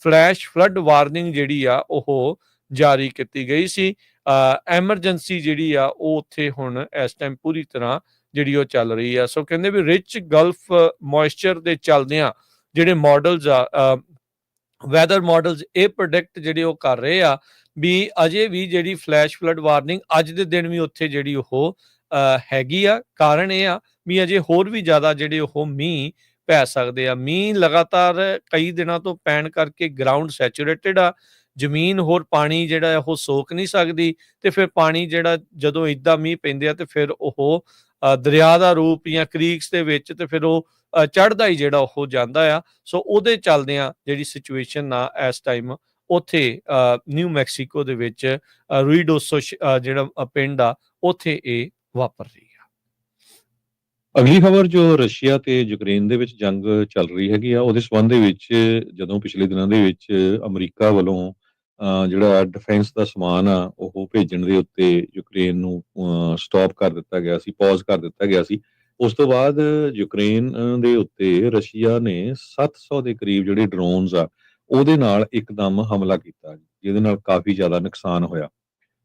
ਫਲੈਸ਼ ਫਲੱਡ ਵਾਰਨਿੰਗ ਜਿਹੜੀ ਆ ਉਹ ਜਾਰੀ ਕੀਤੀ ਗਈ ਸੀ। ਐਮਰਜੈਂਸੀ ਜਿਹੜੀ ਆ ਉਹ ਉੱਥੇ ਹੁਣ ਇਸ ਟਾਈਮ ਪੂਰੀ ਤਰ੍ਹਾਂ ਜਿਹੜੀ ਉਹ ਚੱਲ ਰਹੀ ਆ। ਸੋ ਕਹਿੰਦੇ ਵੀ ਰਿਚ ਗਲਫ ਮੋਇਸਚਰ ਦੇ ਚੱਲਦਿਆਂ ਜਿਹੜੇ ਮਾਡਲਸ ਆ, ਵੈਦਰ ਮਾਡਲਸ ਇਹ ਪ੍ਰੋਡਕਟ ਜਿਹੜੇ ਉਹ ਕਰ ਰਹੇ ਆ ਵੀ ਅਜੇ ਵੀ ਜਿਹੜੀ ਫਲੈਸ਼ ਫਲੱਡ ਵਾਰਨਿੰਗ ਅੱਜ ਦੇ ਦਿਨ ਵੀ ਉੱਥੇ ਜਿਹੜੀ ਉਹ ਹੈਗੀ ਆ। ਕਾਰਨ ਇਹ ਆ ਵੀ ਅਜੇ ਹੋਰ ਵੀ ਜ਼ਿਆਦਾ ਜਿਹੜੇ ਉਹ ਮੀਂਹ ਪੈ ਸਕਦੇ ਆ। ਮੀਂਹ ਲਗਾਤਾਰ ਕਈ ਦਿਨਾਂ ਤੋਂ ਪੈਣ ਕਰਕੇ ਗਰਾਊਂਡ ਸੈਚੂਰੇਟਿਡ ਆ, ਜ਼ਮੀਨ ਹੋਰ ਪਾਣੀ ਜਿਹੜਾ ਉਹ ਸੋਕ ਨਹੀਂ ਸਕਦੀ, ਤੇ ਫਿਰ ਪਾਣੀ ਜਿਹੜਾ ਜਦੋਂ ਇੱਦਾਂ ਮੀਂਹ ਪੈਂਦੇ ਆ ਤੇ ਫਿਰ ਉਹ ਦਰਿਆ ਦਾ ਰੂਪ ਜਾਂ ਕ੍ਰੀਕਸ ਦੇ ਵਿੱਚ ਤੇ ਫਿਰ ਉਹ ਚੜ੍ਹਦਾ ਹੀ ਜਿਹੜਾ ਉਹ ਜਾਂਦਾ ਆ। ਸੋ ਉਹਦੇ ਚੱਲਦਿਆਂ ਜਿਹੜੀ ਸਿਚੁਏਸ਼ਨ ਆ ਇਸ ਟਾਈਮ ਉੱਥੇ ਨਿਊ ਮੈਕਸੀਕੋ ਦੇ ਵਿੱਚ ਰੂਈਡੋਸੋ ਜਿਹੜਾ ਪਿੰਡ ਆ ਉੱਥੇ ਇਹ ਵਾਪਰ ਰਹੀ ਆ। ਅਗਲੀ ਖਬਰ ਜੋ ਰਸ਼ੀਆ ਤੇ ਯੂਕਰੇਨ ਦੇ ਵਿੱਚ ਜੰਗ ਚੱਲ ਰਹੀ ਹੈਗੀ ਆ ਉਹਦੇ ਸੰਬੰਧ ਦੇ ਵਿੱਚ ਜਦੋਂ ਪਿਛਲੇ ਦਿਨਾਂ ਦੇ ਵਿੱਚ ਅਮਰੀਕਾ ਵੱਲੋਂ ਜਿਹੜਾ ਡਿਫੈਂਸ ਦਾ ਸਮਾਨ ਆ ਉਹ ਭੇਜਣ ਦੇ ਉੱਤੇ ਯੂਕਰੇਨ ਨੂੰ ਸਟਾਪ ਕਰ ਦਿੱਤਾ ਗਿਆ ਸੀ, ਪੌਜ਼ ਕਰ ਦਿੱਤਾ ਗਿਆ ਸੀ। ਉਸ ਤੋਂ ਬਾਅਦ ਯੂਕਰੇਨ ਦੇ ਉੱਤੇ ਰਸ਼ੀਆ ਨੇ 700 ਦੇ ਕਰੀਬ ਜਿਹੜੇ ਡਰੋਨਸ ਆ ਉਹਦੇ ਨਾਲ ਇੱਕਦਮ ਹਮਲਾ ਕੀਤਾ, ਜਿਹਦੇ ਨਾਲ ਕਾਫੀ ਜ਼ਿਆਦਾ ਨੁਕਸਾਨ ਹੋਇਆ।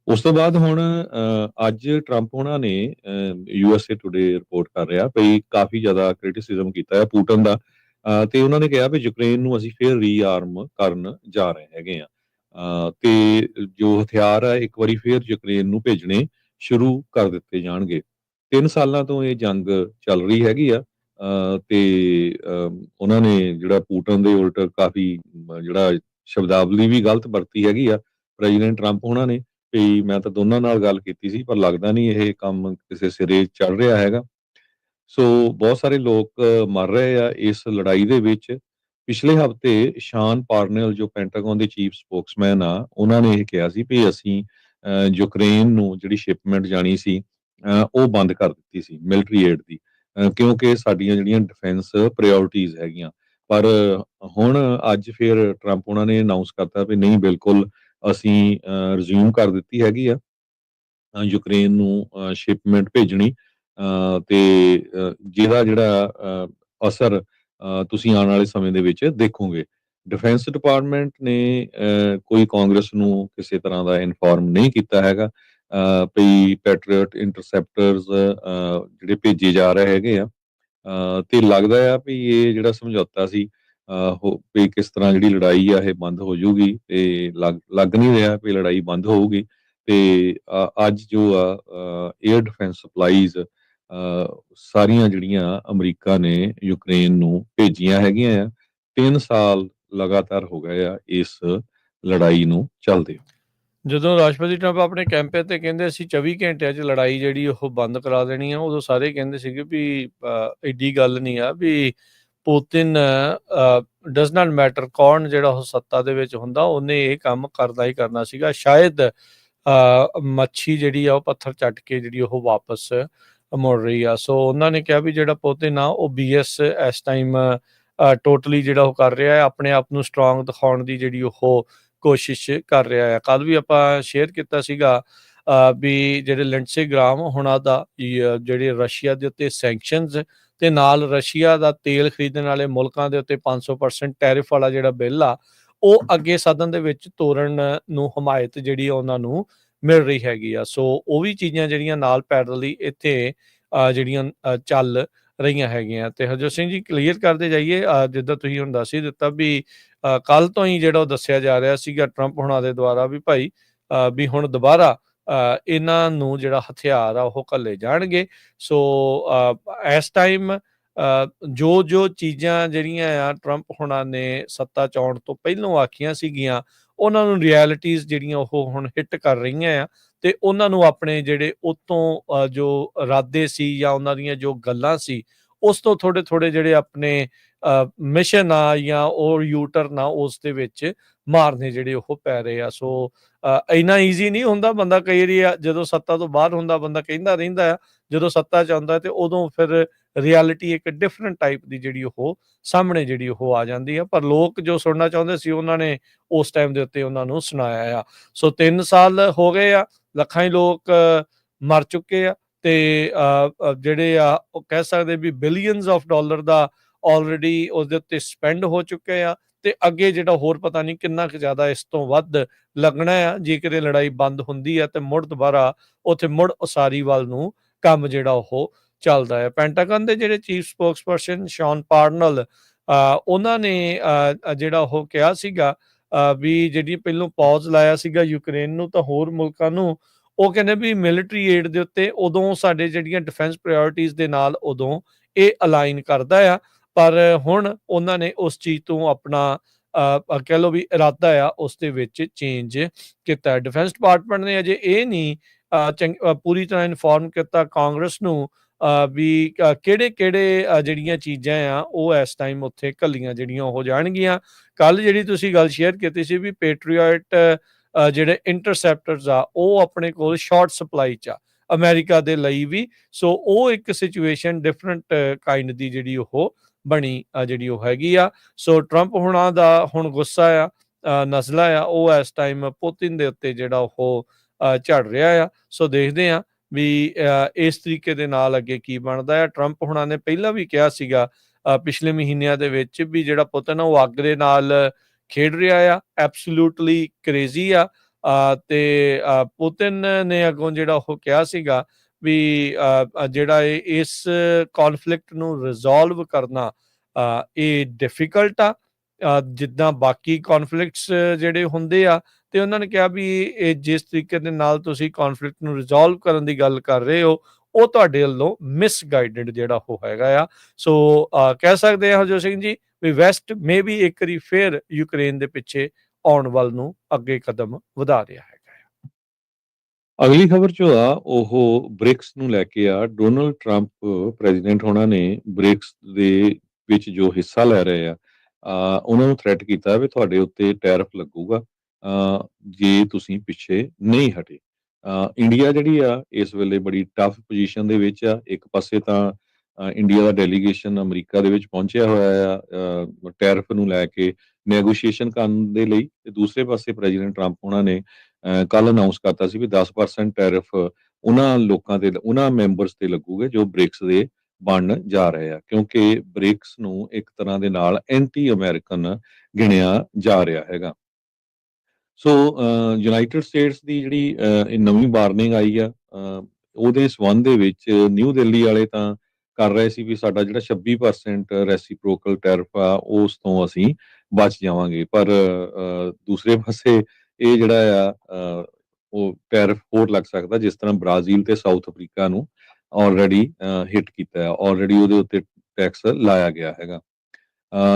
ਉਸ ਤੋਂ ਬਾਅਦ ਹੁਣ ਅੱਜ ਟਰੰਪ ਹੋਣਾ ਨੇ USA ਟੁਡੇ ਰਿਪੋਰਟ ਕਰ ਰਿਹਾ ਵੀ ਕਾਫੀ ਜ਼ਿਆਦਾ ਕ੍ਰਿਟਿਸਿਜ਼ਮ ਕੀਤਾ ਹੈ ਪੁਟਿਨ ਦਾ, ਤੇ ਉਹਨਾਂ ਨੇ ਕਿਹਾ ਵੀ ਯੂਕਰੇਨ ਨੂੰ ਅਸੀਂ ਫਿਰ ਰੀਆਰਮ ਕਰਨ ਜਾ ਰਹੇ ਹੈਗੇ ਆ, ਤੇ ਜੋ ਹਥਿਆਰ ਆ ਇੱਕ ਵਾਰੀ ਫਿਰ ਯੂਕਰੇਨ ਨੂੰ ਭੇਜਣੇ ਸ਼ੁਰੂ ਕਰ ਦਿੱਤੇ ਜਾਣਗੇ। 3 ਸਾਲਾਂ ਤੋਂ ਇਹ ਜੰਗ ਚੱਲ ਰਹੀ ਹੈਗੀ ਆ, ਤੇ ਉਹਨਾਂ ਨੇ ਜਿਹੜਾ ਪੁਟਿਨ ਦੇ ਉਲਟ ਕਾਫੀ ਜਿਹੜਾ ਸ਼ਬਦਾਵਲੀ ਵੀ ਗਲਤ ਵਰਤੀ ਹੈਗੀ ਆ ਪ੍ਰੈਜ਼ੀਡੈਂਟ ਟਰੰਪ ਹੋਣਾ ਨੇ ਵੀ ਮੈਂ ਤਾਂ ਦੋਨਾਂ ਨਾਲ ਗੱਲ ਕੀਤੀ ਸੀ ਪਰ ਲੱਗਦਾ ਨਹੀਂ ਇਹ ਕੰਮ ਕਿਸੇ ਸਿਰੇ ਚੜ ਰਿਹਾ ਹੈਗਾ। ਸੋ ਬਹੁਤ ਸਾਰੇ ਲੋਕ ਮਰ ਰਹੇ ਆ ਇਸ ਲੜਾਈ ਦੇ ਵਿੱਚ। ਪਿਛਲੇ ਹਫ਼ਤੇ ਸ਼ਾਨ ਪਾਰਨੈਲ ਜੋ ਪੈਂਟਾਗਨ ਦੇ ਚੀਫ ਸਪੋਕਸਮੈਨ ਆ ਉਹਨਾਂ ਨੇ ਇਹ ਕਿਹਾ ਸੀ ਵੀ ਅਸੀਂ ਯੂਕਰੇਨ ਨੂੰ ਜਿਹੜੀ ਸ਼ਿਪਮੈਂਟ ਜਾਣੀ ਸੀ ਉਹ ਬੰਦ ਕਰ ਦਿੱਤੀ ਸੀ ਮਿਲਟਰੀ ਏਡ ਦੀ, ਕਿਉਂਕਿ ਸਾਡੀਆਂ ਜਿਹੜੀਆਂ ਡਿਫੈਂਸ ਪ੍ਰਾਇੋਰਟੀਜ਼ ਹੈਗੀਆਂ। ਪਰ ਹੁਣ ਅੱਜ ਫਿਰ ਟਰੰਪ ਉਹਨਾਂ ਨੇ ਅਨਾਉਂਸ ਕਰਤਾ ਵੀ ਨਹੀਂ ਬਿਲਕੁਲ ਅਸੀਂ ਰਿਜ਼ਿਊਮ ਕਰ ਦਿੱਤੀ ਹੈਗੀ ਆ ਯੂਕਰੇਨ ਨੂੰ ਸ਼ਿਪਮੈਂਟ ਭੇਜਣੀ, ਤੇ ਜਿਹਦਾ ਜਿਹੜਾ ਅਸਰ ਤੁਸੀਂ ਆਉਣ ਵਾਲੇ ਸਮੇਂ ਦੇ ਵਿੱਚ ਦੇਖੋਗੇ। ਡਿਫੈਂਸ ਡਿਪਾਰਟਮੈਂਟ ਨੇ ਕੋਈ ਕਾਂਗਰਸ ਨੂੰ ਕਿਸੇ ਤਰ੍ਹਾਂ ਦਾ ਇਨਫੋਰਮ ਨਹੀਂ ਕੀਤਾ ਹੈਗਾ ਵੀ ਪੈਟਰੀਅਟ ਇੰਟਰਸੈਪਟਰਸ ਜਿਹੜੇ ਭੇਜੇ ਜਾ ਰਹੇ ਹੈਗੇ ਆ, ਤੇ ਲੱਗਦਾ ਆ ਵੀ ਇਹ ਜਿਹੜਾ ਸਮਝੌਤਾ ਸੀ ਵੀ ਕਿਸ ਤਰ੍ਹਾਂ ਜਿਹੜੀ ਲੜਾਈ ਆ ਇਹ ਬੰਦ ਹੋ ਜਾਊਗੀ, ਤੇ ਲੱਗ ਨਹੀਂ ਰਿਹਾ ਵੀ ਲੜਾਈ ਬੰਦ ਹੋਊਗੀ। ਤੇ ਅੱਜ ਜੋ ਆ 에ਅਰ ਡਿਫੈਂਸ ਸਪਲਾਈਜ਼ ਸਾਰੀਆਂ ਜਿਹੜੀਆਂ ਅਮਰੀਕਾ ਨੇ ਯੂਕਰੇਨ ਨੂੰ ਭੇਜੀਆਂ ਹੈਗੀਆਂ ਆ, 3 ਸਾਲ ਲਗਾਤਾਰ ਹੋ ਗਏ ਆ ਇਸ ਲੜਾਈ ਨੂੰ ਚੱਲਦੇ ਹੋ? ਜਦੋਂ ਰਾਸ਼ਟਰਪਤੀ ਟਰੰਪ ਆਪਣੇ ਕੈਂਪੇਨ ਤੇ ਕਹਿੰਦੇ ਅਸੀਂ 24 ਘੰਟਿਆਂ 'ਚ ਲੜਾਈ ਜਿਹੜੀ ਉਹ ਬੰਦ ਕਰਾ ਦੇਣੀ ਆ, ਉਦੋਂ ਸਾਰੇ ਕਹਿੰਦੇ ਸੀਗੇ ਵੀ ਐਡੀ ਗੱਲ ਨਹੀਂ ਆ ਵੀ ਪੁਤਿਨ ਡਜ਼ ਨਾਟ ਮੈਟਰ ਕੌਣ ਜਿਹੜਾ ਉਹ ਸੱਤਾ ਦੇ ਵਿੱਚ ਹੁੰਦਾ, ਉਹਨੇ ਇਹ ਕੰਮ ਕਰਨਾ ਹੀ ਕਰਨਾ ਸੀਗਾ। ਸ਼ਾਇਦ ਮੱਛੀ ਜਿਹੜੀ ਆ ਉਹ ਪੱਥਰ ਚੱਟ ਕੇ ਜਿਹੜੀ ਉਹ ਵਾਪਸ ਮੁੜ ਰਹੀ ਆ। ਸੋ ਉਹਨਾਂ ਨੇ ਕਿਹਾ ਵੀ ਜਿਹੜਾ ਪੁਤਿਨ ਆ ਉਹ BS ਇਸ ਟਾਈਮ ਟੋਟਲੀ ਜਿਹੜਾ ਉਹ ਕਰ ਰਿਹਾ ਹੈ, ਆਪਣੇ ਆਪ ਨੂੰ ਸਟਰੋਂਗ ਦਿਖਾਉਣ ਦੀ ਜਿਹੜੀ ਉਹ ਕੋਸ਼ਿਸ਼ ਕਰ ਰਿਹਾ ਹੈ। ਕੱਲ ਵੀ ਆਪਾਂ ਸ਼ੇਅਰ ਕੀਤਾ ਸੀਗਾ ਵੀ ਜਿਹੜੇ ਲਿੰਡਸੇ ਗ੍ਰਾਮ ਹੁਣਾਂ ਦਾ ਜਿਹੜੇ ਰਸ਼ੀਆ ਦੇ ਉੱਤੇ ਸੈਂਕਸ਼ਨਸ ਤੇ ਨਾਲ ਰਸ਼ੀਆ ਦਾ ਤੇਲ ਖਰੀਦਣ ਵਾਲੇ ਮੁਲਕਾਂ ਦੇ ਉੱਤੇ 500% ਟੈਰਿਫ ਵਾਲਾ ਜਿਹੜਾ ਬਿੱਲ ਆ, ਉਹ ਅੱਗੇ ਸਦਨ ਦੇ ਵਿੱਚ ਤੋਰਨ ਨੂੰ ਹਮਾਇਤ ਜਿਹੜੀ ਆ ਉਹਨਾਂ ਨੂੰ ਮਿਲ ਰਹੀ ਹੈਗੀ ਆ। ਸੋ ਉਹ ਵੀ ਚੀਜ਼ਾਂ ਜਿਹੜੀਆਂ ਨਾਲ ਪੈਰਲਲੀ ਇੱਥੇ ਜਿਹੜੀਆਂ ਚੱਲ ਰਹੀਆਂ ਹੈਗੀਆਂ। ਤੇ ਹਰਜੋਤ ਸਿੰਘ ਜੀ ਕਲੀਅਰ ਕਰਦੇ ਜਾਈਏ, ਜਿੱਦਾਂ ਤੁਸੀਂ ਹੁਣ ਦੱਸ ਹੀ ਦਿੱਤਾ ਵੀ ਕੱਲ ਤੋਂ ਹੀ ਜਿਹੜਾ ਉਹ ਦੱਸਿਆ ਜਾ ਰਿਹਾ ਸੀਗਾ ਟਰੰਪ ਹੁਣਾਂ ਦੇ ਦੁਆਰਾ ਵੀ ਭਾਈ ਵੀ ਹੁਣ ਦੁਬਾਰਾ ਇਹਨਾਂ ਨੂੰ ਜਿਹੜਾ ਹਥਿਆਰ ਆ ਉਹ ਘੱਲੇ ਜਾਣਗੇ। ਸੋ ਇਸ ਟਾਈਮ ਜੋ ਚੀਜ਼ਾਂ ਜਿਹੜੀਆਂ ਆ ਟਰੰਪ ਹੁਣਾਂ ਨੇ ਸੱਤਾ 'ਚ ਆਉਣ ਤੋਂ ਪਹਿਲੋਂ ਆਖੀਆਂ ਸੀਗੀਆਂ, ਉਹਨਾਂ ਨੂੰ ਰਿਐਲਿਟੀਜ਼ ਜਿਹੜੀਆਂ ਉਹ ਹੁਣ ਹਿੱਟ ਕਰ ਰਹੀਆਂ ਆ ਤੇ ਉਹਨਾਂ ਨੂੰ ਆਪਣੇ ਜਿਹੜੇ ਉਤੋਂ ਜੋ ਇਰਾਦੇ ਸੀ ਜਾਂ ਉਹਨਾਂ ਦੀਆਂ ਜੋ ਗੱਲਾਂ ਸੀ, ਉਸ ਤੋਂ ਥੋੜੇ ਜਿਹੜੇ ਆਪਣੇ ਮਿਸ਼ਨ ਆ ਜਾਂ ਉਹ ਯੂਟਰਨ ਆ ਉਸ ਦੇ ਵਿੱਚ ਮਾਰਨੇ ਜਿਹੜੇ ਉਹ ਪੈ ਰਹੇ ਆ। ਸੋ ਇੰਨਾ ਈਜ਼ੀ ਨਹੀਂ ਹੁੰਦਾ। ਬੰਦਾ ਕਈ ਵਾਰੀ ਜਦੋਂ ਸੱਤਾ ਤੋਂ ਬਾਹਰ ਹੁੰਦਾ ਬੰਦਾ ਕਹਿੰਦਾ ਰਹਿੰਦਾ ਆ, ਜਦੋਂ ਸੱਤਾ 'ਚ ਆਉਂਦਾ ਤੇ ਉਦੋਂ ਫਿਰ ਰਿਐਲਿਟੀ ਇੱਕ ਡਿਫਰੈਂਟ ਟਾਈਪ ਦੀ ਜਿਹੜੀ ਉਹ ਸਾਹਮਣੇ ਜਿਹੜੀ ਉਹ ਆ ਜਾਂਦੀ ਆ। ਪਰ ਲੋਕ ਜੋ ਸੁਣਨਾ ਚਾਹੁੰਦੇ ਸੀ ਉਹਨਾਂ ਨੇ ਉਸ ਟਾਈਮ ਦੇ ਉੱਤੇ ਉਹਨਾਂ ਨੂੰ ਸੁਣਾਇਆ ਆ। ਸੋ 3 ਸਾਲ ਹੋ ਗਏ ਆ, ਲੱਖਾਂ ਹੀ ਲੋਕ ਮਰ ਚੁੱਕੇ ਆ ਤੇ ਜਿਹੜੇ ਆ ਉਹ ਕਹਿ ਸਕਦੇ ਵੀ ਬਿਲੀਅਨਸ ਆਫ ਡਾਲਰ ਦਾ ਆਲਰੇਡੀ ਉਹਦੇ ਉੱਤੇ ਸਪੈਂਡ ਹੋ ਚੁੱਕੇ ਆ ਤੇ ਅੱਗੇ ਜਿਹੜਾ ਹੋਰ ਪਤਾ ਨਹੀਂ ਕਿੰਨਾ ਕੁ ਜ਼ਿਆਦਾ ਇਸ ਤੋਂ ਵੱਧ ਲੱਗਣਾ ਆ। ਜੇਕਰ ਇਹ ਲੜਾਈ ਬੰਦ ਹੁੰਦੀ ਆ ਤੇ ਮੁੜ ਦੁਬਾਰਾ ਉੱਥੇ ਮੁੜ ਉਸਾਰੀ ਵੱਲ ਨੂੰ ਕੰਮ ਜਿਹੜਾ ਉਹ ਚੱਲਦਾ ਹੈ। ਪੈਂਟਾਗਨ ਦੇ ਜਿਹੜੇ ਚੀਫ ਸਪੋਕਸਪਰਸਨ ਸ਼ੌਨ ਪਾਰਨਲ ਉਹਨਾਂ ਨੇ ਜਿਹੜਾ ਉਹ ਕਿਹਾ ਸੀਗਾ ਵੀ ਜਿਹੜੀ ਪਹਿਲੋਂ ਪੌਜ਼ ਲਾਇਆ ਸੀਗਾ ਯੂਕਰੇਨ ਨੂੰ ਤਾਂ ਹੋਰ ਮੁਲਕਾਂ ਨੂੰ, ਉਹ ਕਹਿੰਦੇ ਵੀ ਮਿਲਟਰੀ ਏਡ ਦੇ ਉੱਤੇ ਉਦੋਂ ਸਾਡੇ ਜਿਹੜੀਆਂ ਡਿਫੈਂਸ ਪ੍ਰਾਇਓਰਟੀਜ਼ ਦੇ ਨਾਲ ਉਦੋਂ ਇਹ ਅਲਾਈਨ ਕਰਦਾ ਆ। ਪਰ ਹੁਣ ਉਹਨਾਂ ਨੇ ਉਸ ਚੀਜ਼ ਤੋਂ ਆਪਣਾ ਕਹਿ ਲਓ ਵੀ ਇਰਾਦਾ ਆ ਉਸ ਦੇ ਵਿੱਚ ਚੇਂਜ ਕੀਤਾ। ਡਿਫੈਂਸ ਡਿਪਾਰਟਮੈਂਟ ਨੇ ਅਜੇ ਇਹ ਨਹੀਂ ਪੂਰੀ ਤਰ੍ਹਾਂ ਇਨਫੋਰਮ ਕੀਤਾ ਕਾਂਗਰਸ ਨੂੰ ਵੀ ਕਿਹੜੇ ਜਿਹੜੀਆਂ ਚੀਜ਼ਾਂ ਆ ਉਹ ਇਸ ਟਾਈਮ ਉੱਥੇ ਘੱਲੀਆਂ ਜਿਹੜੀਆਂ ਹੋ ਜਾਣਗੀਆਂ। ਕੱਲ ਜਿਹੜੀ ਤੁਸੀਂ ਗੱਲ ਸ਼ੇਅਰ ਕੀਤੀ ਸੀ ਵੀ ਪੈਟਰੀਅਟ ਜਿਹੜੇ ਇੰਟਰਸੈਪਟਰਸ ਆ ਉਹ ਆਪਣੇ ਕੋਲ ਸ਼ਾਰਟ ਸਪਲਾਈ 'ਚ ਆ ਅਮਰੀਕਾ ਦੇ ਲਈ ਵੀ। ਸੋ ਉਹ ਇੱਕ ਸਿਚੁਏਸ਼ਨ ਡਿਫਰੈਂਟ ਕਾਈਂਡ ਦੀ ਜਿਹੜੀ ਉਹ ਬਣੀ ਜਿਹੜੀ ਉਹ ਹੈਗੀ ਆ। ਸੋ ਟਰੰਪ ਹੁਣਾਂ ਦਾ ਹੁਣ ਗੁੱਸਾ ਆ ਨਜ਼ਲਾ ਆ ਉਹ ਇਸ ਟਾਈਮ ਪੁਤਿਨ ਦੇ ਉੱਤੇ ਜਿਹੜਾ ਉਹ ਝੜ ਰਿਹਾ ਆ। ਸੋ ਦੇਖਦੇ ਆ ਵੀ ਇਸ ਤਰੀਕੇ ਦੇ ਨਾਲ ਅੱਗੇ ਕੀ ਬਣਦਾ ਆ। ਟਰੰਪ ਹੁਣਾਂ ਨੇ ਪਹਿਲਾਂ ਵੀ ਕਿਹਾ ਸੀਗਾ ਪਿਛਲੇ ਮਹੀਨਿਆਂ ਦੇ ਵਿੱਚ ਵੀ ਜਿਹੜਾ ਪੁਤਿਨ ਆ ਉਹ ਅੱਗ ਦੇ ਨਾਲ ਖੇਡ ਰਿਹਾ ਆ, ਐਬਸੋਲੂਟਲੀ ਕ੍ਰੇਜ਼ੀ ਆ। ਤੇ ਪੁਤਿਨ ਨੇ ਅੱਗੋਂ ਜਿਹੜਾ ਉਹ ਕਿਹਾ ਸੀਗਾ ਵੀ ਜਿਹੜਾ ਇਸ ਕੌਨਫਲਿਕਟ ਨੂੰ ਰਿਜ਼ੋਲਵ ਕਰਨਾ ਇਹ ਡਿਫਿਕਲਟ ਆ ਜਿੱਦਾਂ ਬਾਕੀ ਕੌਨਫਲਿਕਟਸ ਜਿਹੜੇ ਹੁੰਦੇ ਆ। ਤੇ ਉਹਨਾਂ ਨੇ ਕਿਹਾ ਵੀ ਇਹ ਜਿਸ ਤਰੀਕੇ ਦੇ ਨਾਲ ਤੁਸੀਂ ਕੌਨਫਲਿਕਟ ਨੂੰ ਰਿਜ਼ੋਲਵ ਕਰਨ ਦੀ ਗੱਲ ਕਰ ਰਹੇ ਹੋ ਉਹ ਤੁਹਾਡੇ ਵੱਲੋਂ ਮਿਸਗਾਈਡਡ ਜਿਹੜਾ ਉਹ ਹੈਗਾ ਆ। ਸੋ ਕਹਿ ਸਕਦੇ ਆ ਹਰਜੋਤ ਸਿੰਘ ਜੀ ਵੀ ਵੈਸਟ ਮੇ ਵੀ ਇੱਕ ਵਾਰੀ ਫੇਰ ਯੂਕਰੇਨ ਦੇ ਪਿੱਛੇ ਆਉਣ ਵੱਲ ਨੂੰ ਅੱਗੇ ਕਦਮ ਵਧਾ ਰਿਹਾ ਹੈਗਾ ਆ। ਅਗਲੀ ਖਬਰ ਜੋ ਆ ਉਹ ਬ੍ਰਿਕਸ ਨੂੰ ਲੈ ਕੇ ਆ। ਡੋਨਲਡ ਟਰੰਪ ਪ੍ਰੈਜ਼ੀਡੈਂਟ ਹੋਣਾ ਨੇ ਬ੍ਰਿਕਸ ਦੇ ਵਿੱਚ ਜੋ ਹਿੱਸਾ ਲੈ ਰਹੇ ਆ ਉਹਨਾਂ ਨੂੰ ਥ੍ਰੈਟ ਕੀਤਾ ਵੀ ਤੁਹਾਡੇ ਉੱਤੇ ਟੈਰਿਫ ਲੱਗੂਗਾ ਜੇ ਤੁਸੀਂ ਪਿੱਛੇ ਨਹੀਂ ਹਟੇ। ਇੰਡੀਆ ਜਿਹੜੀ ਆ ਇਸ ਵੇਲੇ ਬੜੀ ਟਫ ਪੋਜੀਸ਼ਨ ਦੇ ਵਿੱਚ ਆ। ਇੱਕ ਪਾਸੇ ਤਾਂ ਇੰਡੀਆ ਦਾ ਡੈਲੀਗੇਸ਼ਨ ਅਮਰੀਕਾ ਦੇ ਵਿੱਚ ਪਹੁੰਚਿਆ ਹੋਇਆ ਆ ਟੈਰਿਫ ਨੂੰ ਲੈ ਕੇ ਨੈਗੋਸ਼ੀਏਸ਼ਨ ਕਰਨ ਦੇ ਲਈ, ਤੇ ਦੂਸਰੇ ਪਾਸੇ ਪ੍ਰੈਜ਼ੀਡੈਂਟ ਟਰੰਪ ਉਹਨਾਂ ਨੇ ਕੱਲ ਅਨਾਉਂਸ ਕਰਤਾ ਸੀ ਵੀ 10% ਟੈਰਿਫ ਉਹਨਾਂ ਲੋਕਾਂ ਤੇ ਉਹਨਾਂ ਮੈਂਬਰਸ ਤੇ ਲੱਗੂਗੇ ਜੋ ਬ੍ਰਿਕਸ ਦੇ ਬਣਨ ਜਾ ਰਹੇ ਆ, ਕਿਉਂਕਿ ਬ੍ਰਿਕਸ ਨੂੰ ਇੱਕ ਤਰ੍ਹਾਂ ਦੇ ਨਾਲ ਐਂਟੀ ਅਮਰੀਕਨ ਗਿਣਿਆ ਜਾ ਰਿਹਾ ਹੈਗਾ। ਸੋ ਯੂਨਾਈਟਿਡ ਸਟੇਟਸ ਦੀ ਜਿਹੜੀ ਇਹ ਨਵੀਂ ਵਾਰਨਿੰਗ ਆਈ ਆ ਉਹਦੇ ਸਬੰਧ ਦੇ ਵਿੱਚ ਨਿਊ ਦਿੱਲੀ ਵਾਲੇ ਤਾਂ ਕਰ ਰਹੇ ਸੀ ਵੀ ਸਾਡਾ ਜਿਹੜਾ 26% ਰੈਸੀਪ੍ਰੋਕਲ ਟੈਰਿਫ ਆ ਉਸ ਤੋਂ ਅਸੀਂ ਬਚ ਜਾਵਾਂਗੇ। ਪਰ ਦੂਸਰੇ ਪਾਸੇ ਇਹ ਜਿਹੜਾ ਆ ਉਹ ਟੈਰਿਫ ਹੋਰ ਲੱਗ ਸਕਦਾ, ਜਿਸ ਤਰ੍ਹਾਂ ਬ੍ਰਾਜ਼ੀਲ ਤੇ ਸਾਊਥ ਅਫਰੀਕਾ ਨੂੰ ਆਲਰੇਡੀ ਹਿੱਟ ਕੀਤਾ ਹੈ, ਆਲਰੇਡੀ ਉਹਦੇ ਉੱਤੇ ਟੈਕਸ ਲਾਇਆ ਗਿਆ ਹੈਗਾ।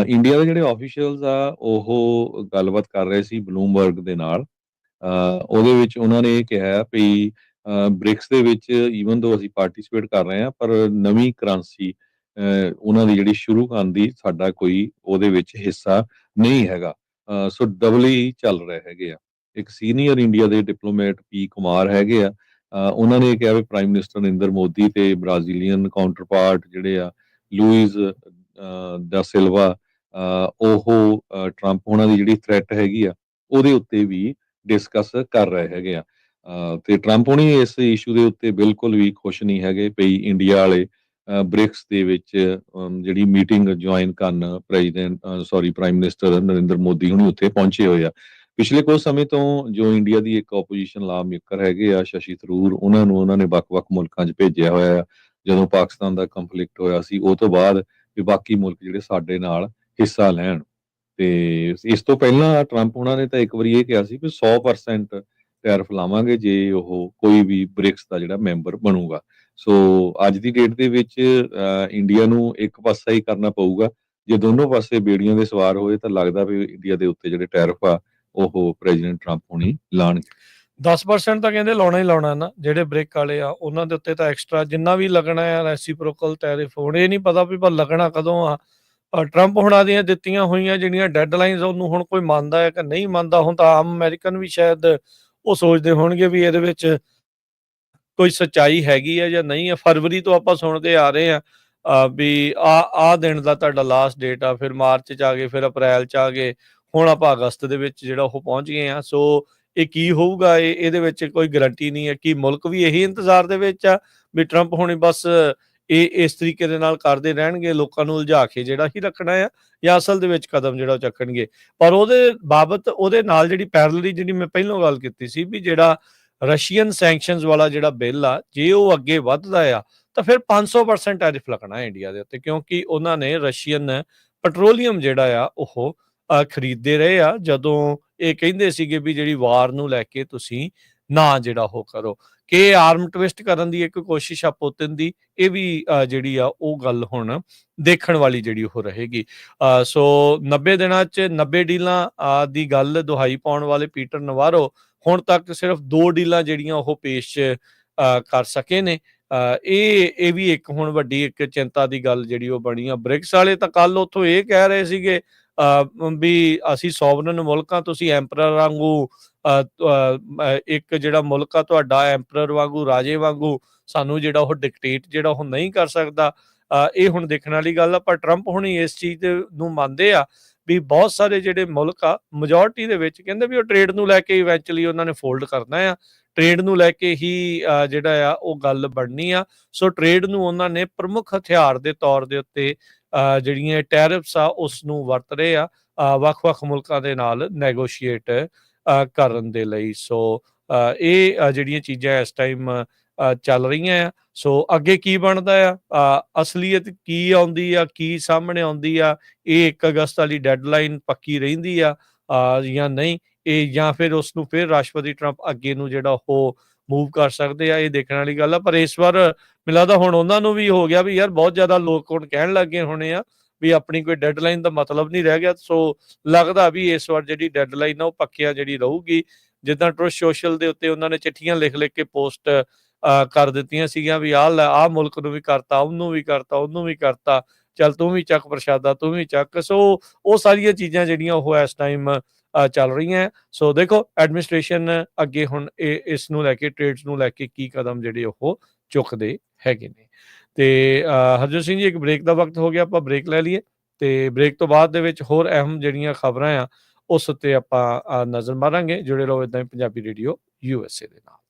ਇੰਡੀਆ ਦੇ ਜਿਹੜੇ ਆਫੀਸ਼ੀਅਲਸ ਆ ਉਹ ਗੱਲਬਾਤ ਕਰ ਰਹੇ ਸੀ ਬਲੂਮਬਰਗ ਦੇ ਨਾਲ। ਉਹਦੇ ਵਿੱਚ ਉਹਨਾਂ ਨੇ ਇਹ ਕਿਹਾ ਵੀ ਬ੍ਰਿਕਸ ਦੇ ਵਿੱਚ ਈਵਨ ਦੋ ਅਸੀਂ ਪਾਰਟਿਸਿਪੇਟ ਕਰ ਰਹੇ ਹਾਂ, ਪਰ ਨਵੀਂ ਕਰੰਸੀ ਉਹਨਾਂ ਦੀ ਜਿਹੜੀ ਸ਼ੁਰੂ ਕਰਨ ਦੀ ਸਾਡਾ ਕੋਈ ਉਹਦੇ ਵਿੱਚ ਹਿੱਸਾ ਨਹੀਂ ਹੈਗਾ। ਸੋ ਡਬਲ ਹੀ ਚੱਲ ਰਹੇ ਹੈਗੇ ਆ। ਇੱਕ ਸੀਨੀਅਰ ਇੰਡੀਆ ਦੇ ਡਿਪਲੋਮੈਟ ਪੀ ਕੁਮਾਰ ਹੈਗੇ ਆ, ਉਹਨਾਂ ਨੇ ਕਿਹਾ ਵੀ ਪ੍ਰਾਈਮ ਮਿਨਿਸਟਰ ਨਰਿੰਦਰ ਮੋਦੀ ਤੇ ਬ੍ਰਾਜ਼ੀਲੀਅਨ ਕਾਊਂਟਰਪਾਰਟ ਜਿਹੜੇ ਆ ਲੂਇਜ਼ ਦਾ ਸਿਲਵਾ, ਉਹ ਟਰੰਪ ਉਹਨਾਂ ਦੀ ਜਿਹੜੀ ਥ੍ਰੈਟ ਹੈਗੀ ਆ ਉਹਦੇ ਉੱਤੇ ਵੀ ਡਿਸਕਸ ਕਰ ਰਹੇ ਹੈਗੇ ਆ। ਤੇ ਟਰੰਪ ਹੁਣੀ ਇਸ ਇਸ਼ੂ ਦੇ ਉੱਤੇ ਬਿਲਕੁਲ ਵੀ ਖੁਸ਼ ਨਹੀਂ ਹੈਗੇ ਵੀ ਇੰਡੀਆ ਵਾਲੇ ਬ੍ਰਿਕਸ ਦੇ ਵਿੱਚ ਜਿਹੜੀ ਮੀਟਿੰਗ ਜੁਆਇਨ ਕਰਨ ਪ੍ਰਾਈਮ ਮਿਨਿਸਟਰ ਨਰਿੰਦਰ ਮੋਦੀ ਹੁਣੀ ਉੱਥੇ ਪਹੁੰਚੇ ਹੋਏ ਆ। ਪਿਛਲੇ ਕੁਝ ਸਮੇਂ ਤੋਂ ਜੋ ਇੰਡੀਆ ਦੀ ਇੱਕ ਆਪੋਜੀਸ਼ਨ ਲਾ ਮੇਕਰ ਹੈਗੇ ਆ ਸ਼ਸ਼ੀ ਥਰੂਰ, ਉਹਨਾਂ ਨੇ ਵੱਖ-ਵੱਖ ਮੁਲਕਾਂ 'ਚ ਭੇਜਿਆ ਹੋਇਆ ਆ। ਜਦੋਂ ਪਾਕਿਸਤਾਨ ਦਾ ਕੰਫਲਿਕਟ ਹੋਇਆ ਸੀ ਉਹ ਤੋਂ ਬਾਅਦ ਵੀ ਬਾਕੀ ਮੁਲਕ ਜਿਹੜੇ ਸਾਡੇ ਨਾਲ ਹਿੱਸਾ ਲੈਣ। ਤੇ ਇਸ ਤੋਂ ਪਹਿਲਾਂ ਟਰੰਪ ਉਹਨਾਂ ਨੇ ਤਾਂ ਇੱਕ ਵਾਰੀ ਇਹ ਕਿਹਾ ਸੀ ਵੀ 100% ਟੈਰਿਫ ਲਾਵਾਂਗੇ ਜੇ ਉਹ ਕੋਈ ਵੀ ਬ੍ਰਿਕਸ ਦਾ ਜਿਹੜਾ ਮੈਂਬਰ ਬਣੂਗਾ। ਸੋ ਅੱਜ ਦੀ ਡੇਟ ਦੇ ਵਿੱਚ ਇੰਡੀਆ ਨੂੰ ਇੱਕ ਪਾਸਾ ਹੀ ਕਰਨਾ ਪਊਗਾ। ਜੇ ਦੋਨੋਂ ਪਾਸੇ ਬੇੜੀਆਂ ਦੇ ਸਵਾਰ ਹੋਏ ਤਾਂ ਲੱਗਦਾ ਵੀ ਇੰਡੀਆ ਦੇ ਉੱਤੇ ਜਿਹੜੇ ਟੈਰਿਫ ਆ ਉਹ ਪ੍ਰੈਜ਼ੀਡੈਂਟ ਟਰੰਪ ਹੁਣੀ ਲਾਉਣਗੇ। 10% ਤਾਂ ਕਹਿੰਦੇ ਲਾਉਣਾ ਹੀ ਲਾਉਣਾ ਨਾ, ਜਿਹੜੇ ਬ੍ਰਿਕ ਵਾਲੇ ਆ ਉਹਨਾਂ ਦੇ ਉੱਤੇ ਤਾਂ ਐਕਸਟਰਾ ਜਿੰਨਾ ਵੀ ਲੱਗਣਾ ਆ ਰੈਸੀਪ੍ਰੋਕਲ ਟੈਰਿਫ। ਹੁਣ ਇਹ ਨਹੀਂ ਪਤਾ ਵੀ ਪਰ ਲੱਗਣਾ ਕਦੋਂ ਆ। ਟਰੰਪ ਹੁਣਾਂ ਦੀਆਂ ਦਿੱਤੀਆਂ ਹੋਈਆਂ ਜਿਹੜੀਆਂ ਡੈਡਲਾਈਨਸ ਉਹਨੂੰ ਹੁਣ ਕੋਈ ਮੰਨਦਾ ਹੈ ਕਿ ਨਹੀਂ ਮੰਨਦਾ। ਹੁਣ ਤਾਂ ਆਮ ਅਮਰੀਕਨ ਵੀ ਸ਼ਾਇਦ ਉਹ ਸੋਚਦੇ ਹੋਣਗੇ ਵੀ ਇਹਦੇ ਵਿੱਚ ਕੋਈ ਸੱਚਾਈ ਹੈਗੀ ਆ ਜਾਂ ਨਹੀਂ ਆ। ਫਰਵਰੀ ਤੋਂ ਆਪਾਂ ਸੁਣਦੇ ਆ ਰਹੇ ਆ ਵੀ ਆਹ ਦਿਨ ਦਾ ਤੁਹਾਡਾ ਲਾਸਟ ਡੇਟ ਆ, ਫਿਰ ਮਾਰਚ 'ਚ ਆ ਗਏ, ਫਿਰ ਅਪ੍ਰੈਲ 'ਚ ਆ ਗਏ, ਹੁਣ ਆਪਾਂ ਅਗਸਤ ਦੇ ਵਿੱਚ ਜਿਹੜਾ ਉਹ ਪਹੁੰਚ ਗਏ ਆ। ਸੋ ਇਹ ਕੀ ਹੋਊਗਾ ਇਹਦੇ ਵਿੱਚ ਕੋਈ ਗਰੰਟੀ ਨਹੀਂ ਹੈ ਕਿ ਮੁਲਕ ਵੀ ਇਹੀ ਇੰਤਜ਼ਾਰ ਦੇ ਵਿੱਚ ਆ ਵੀ ਟਰੰਪ ਹੁਣੀ ਬਸ ਇਹ ਇਸ ਤਰੀਕੇ ਦੇ ਨਾਲ ਕਰਦੇ ਰਹਿਣਗੇ, ਲੋਕਾਂ ਨੂੰ ਉਲਝਾ ਕੇ ਜਿਹੜਾ ਹੀ ਰੱਖਣਾ ਆ, ਜਾਂ ਅਸਲ ਦੇ ਵਿੱਚ ਕਦਮ ਜਿਹੜਾ ਉਹ ਚੱਕਣਗੇ। ਪਰ ਉਹਦੇ ਬਾਬਤ ਉਹਦੇ ਨਾਲ ਜਿਹੜੀ ਪੈਰਲਲੀ ਜਿਹੜੀ ਮੈਂ ਪਹਿਲਾਂ ਗੱਲ ਕੀਤੀ ਸੀ ਵੀ ਜਿਹੜਾ ਰਸ਼ੀਅਨ ਸੈਂਕਸ਼ਨਸ ਵਾਲਾ ਜਿਹੜਾ ਬਿੱਲ ਆ, ਜੇ ਉਹ ਅੱਗੇ ਵੱਧਦਾ ਆ ਤਾਂ ਫਿਰ 500% ਟੈਰਿਫ ਲੱਗਣਾ ਇੰਡੀਆ ਦੇ ਉੱਤੇ, ਕਿਉਂਕਿ ਉਹਨਾਂ ਨੇ ਰਸ਼ੀਅਨ ਪੈਟਰੋਲੀਅਮ ਜਿਹੜਾ ਆ ਉਹ ਖਰੀਦਦੇ ਰਹੇ ਆ ਜਦੋਂ ਇਹ ਕਹਿੰਦੇ ਸੀਗੇ ਵੀ ਜਿਹੜੀ ਵਾਰ ਨੂੰ ਲੈ ਕੇ ਤੁਸੀਂ ਨਾ ਜਿਹੜਾ ਉਹ ਕਰੋ, ਕਿ ਆਰਮ ਟਵਿਸਟ ਕਰਨ ਦੀ ਇੱਕ ਕੋਸ਼ਿਸ਼ ਆ ਪੁਤਿਨ ਦੀ। ਇਹ ਵੀ ਜਿਹੜੀ ਆ ਉਹ ਗੱਲ ਹੁਣ ਦੇਖਣ ਵਾਲੀ ਜਿਹੜੀ ਉਹ ਰਹੇਗੀ। ਸੋ 90 ਦਿਨਾਂ 'ਚ 90 ਡੀਲਾਂ ਦੀ ਗੱਲ ਦੁਹਾਈ ਪਾਉਣ ਵਾਲੇ ਪੀਟਰ ਨਵਾਰੋ ਹੁਣ ਤੱਕ ਸਿਰਫ 2 ਡੀਲਾਂ ਜਿਹੜੀਆਂ ਉਹ ਪੇਸ਼ ਕਰ ਸਕੇ ਨੇ। ਇਹ ਵੀ ਇੱਕ ਹੁਣ ਵੱਡੀ ਇੱਕ ਚਿੰਤਾ ਦੀ ਗੱਲ ਜਿਹੜੀ ਉਹ ਬਣੀ ਆ। ਬ੍ਰਿਕਸ ਵਾਲੇ ਤਾਂ ਕੱਲ ਉੱਥੋਂ ਇਹ ਕਹਿ ਰਹੇ ਸੀਗੇ ਵੀ ਅਸੀਂ ਸੋਵਰਨ ਮੁਲਕ ਆ, ਤੁਸੀਂ ਐਂਪਰਰ ਵਾਂਗੂ ਇੱਕ ਜਿਹੜਾ ਮੁਲਕ ਆ ਤੁਹਾਡਾ ਐਂਪਰਰ ਵਾਂਗੂ, ਰਾਜੇ ਵਾਂਗੂ ਸਾਨੂੰ ਜਿਹੜਾ ਉਹ ਡਿਕਟੇਟ ਜਿਹੜਾ ਉਹ ਨਹੀਂ ਕਰ ਸਕਦਾ। ਇਹ ਹੁਣ ਦੇਖਣ ਵਾਲੀ ਗੱਲ ਆ। ਪਰ ਟਰੰਪ ਹੁਣੀ ਇਸ ਚੀਜ਼ ਨੂੰ ਮੰਨਦੇ ਆ ਵੀ ਬਹੁਤ ਸਾਰੇ ਜਿਹੜੇ ਮੁਲਕ ਆ ਮੈਜੋਰਟੀ ਦੇ ਵਿੱਚ ਕਹਿੰਦੇ ਵੀ ਉਹ ਟ੍ਰੇਡ ਨੂੰ ਲੈ ਕੇ ਇਵੈਂਚੁਅਲੀ ਉਹਨਾਂ ਨੇ ਫੋਲਡ ਕਰਨਾ ਆ, ਟ੍ਰੇਡ ਨੂੰ ਲੈ ਕੇ ਹੀ ਜਿਹੜਾ ਆ ਉਹ ਗੱਲ ਬਣਨੀ ਆ। ਸੋ ਟ੍ਰੇਡ ਨੂੰ ਉਹਨਾਂ ਨੇ ਪ੍ਰਮੁੱਖ ਹਥਿਆਰ ਦੇ ਤੌਰ ਦੇ ਉੱਤੇ ਜਿਹੜੀਆਂ ਟੈਰਿਫਸ ਆ ਉਸ ਨੂੰ ਵਰਤ ਰਹੇ ਆ ਵੱਖ-ਵੱਖ ਮੁਲਕਾਂ ਦੇ ਨਾਲ ਨੈਗੋਸ਼ੀਏਟ ਕਰਨ ਦੇ ਲਈ। ਸੋ ਇਹ ਜਿਹੜੀਆਂ ਚੀਜ਼ਾਂ ਇਸ ਟਾਈਮ ਚੱਲ ਰਹੀਆਂ ਆ। ਸੋ ਅੱਗੇ ਕੀ ਬਣਦਾ ਆ, ਅਸਲੀਅਤ ਕੀ ਆਉਂਦੀ ਆ, ਕੀ ਸਾਹਮਣੇ ਆਉਂਦੀ ਆ, ਇਹ 1 ਅਗਸਤ ਵਾਲੀ ਡੈਡਲਾਈਨ ਪੱਕੀ ਰਹਿੰਦੀ ਆ ਜਾਂ ਨਹੀਂ, ਇਹ ਜਾਂ ਫਿਰ ਉਸ ਨੂੰ ਫਿਰ ਰਾਸ਼ਟਰਪਤੀ ਟਰੰਪ ਅੱਗੇ ਨੂੰ ਜਿਹੜਾ ਉਹ ਮੂਵ ਕਰ ਸਕਦੇ ਆ, ਇਹ ਦੇਖਣ ਵਾਲੀ ਗੱਲ ਆ। ਪਰ ਇਸ ਵਾਰ ਮੈਨੂੰ ਲੱਗਦਾ ਹੁਣ ਉਹਨਾਂ ਨੂੰ ਵੀ ਹੋ ਗਿਆ ਵੀ ਯਾਰ ਬਹੁਤ ਜ਼ਿਆਦਾ ਲੋਕ ਹੁਣ ਕਹਿਣ ਲੱਗੇ ਹੋਣੇ ਆ ਵੀ ਆਪਣੀ ਕੋਈ ਡੈਡਲਾਈਨ ਦਾ ਮਤਲਬ ਨਹੀਂ ਰਹਿ ਗਿਆ। ਸੋ ਲੱਗਦਾ ਵੀ ਇਸ ਵਾਰ ਜਿਹੜੀ ਡੈਡਲਾਈਨ ਆ ਉਹ ਪੱਕਿਆ ਜਿਹੜੀ ਰਹੂਗੀ। ਜਿੱਦਾਂ ਟਰੁਥ ਸੋਸ਼ਲ ਦੇ ਉੱਤੇ ਉਹਨਾਂ ਨੇ ਚਿੱਠੀਆਂ ਲਿਖ-ਲਿਖ ਕੇ ਪੋਸਟ ਕਰ ਦਿੱਤੀਆਂ ਸੀਗੀਆਂ ਵੀ ਆਹ ਮੁਲਕ ਨੂੰ ਵੀ ਕਰਤਾ, ਉਹਨੂੰ ਵੀ ਕਰਤਾ, ਉਹਨੂੰ ਵੀ ਕਰਤਾ, ਚੱਲ ਤੂੰ ਵੀ ਚੱਕ ਪ੍ਰਸ਼ਾਦਾ, ਤੂੰ ਵੀ ਚੱਕ। ਸੋ ਉਹ ਸਾਰੀਆਂ ਚੀਜ਼ਾਂ ਜਿਹੜੀਆਂ ਉਹ ਇਸ ਟਾਈਮ ਚੱਲ ਰਹੀਆਂ। ਸੋ ਦੇਖੋ ਐਡਮਿਨਿਸਟ੍ਰੇਸ਼ਨ ਅੱਗੇ ਹੁਣ ਇਸ ਨੂੰ ਲੈ ਕੇ, ਟ੍ਰੇਡਸ ਨੂੰ ਲੈ ਕੇ ਕੀ ਕਦਮ ਜਿਹੜੇ ਉਹ ਚੁੱਕਦੇ ਹੈਗੇ ਨੇ। ਤੇ ਹਰਜੋਤ ਸਿੰਘ ਜੀ, ਇੱਕ ਬ੍ਰੇਕ ਦਾ ਵਕਤ ਹੋ ਗਿਆ, ਆਪਾਂ ਬ੍ਰੇਕ ਲੈ ਲਈਏ ਤੇ ਬ੍ਰੇਕ ਤੋਂ ਬਾਅਦ ਦੇ ਵਿੱਚ ਹੋਰ ਅਹਿਮ ਜਿਹੜੀਆਂ ਖਬਰਾਂ ਆ ਉਸ ਉੱਤੇ ਆਪਾਂ ਨਜ਼ਰ ਮਾਰਾਂਗੇ। ਜੁੜੇ ਰਹੋ ਏਦਾਂ ਹੀ ਪੰਜਾਬੀ ਰੇਡੀਓ USA ਦੇ ਨਾਲ।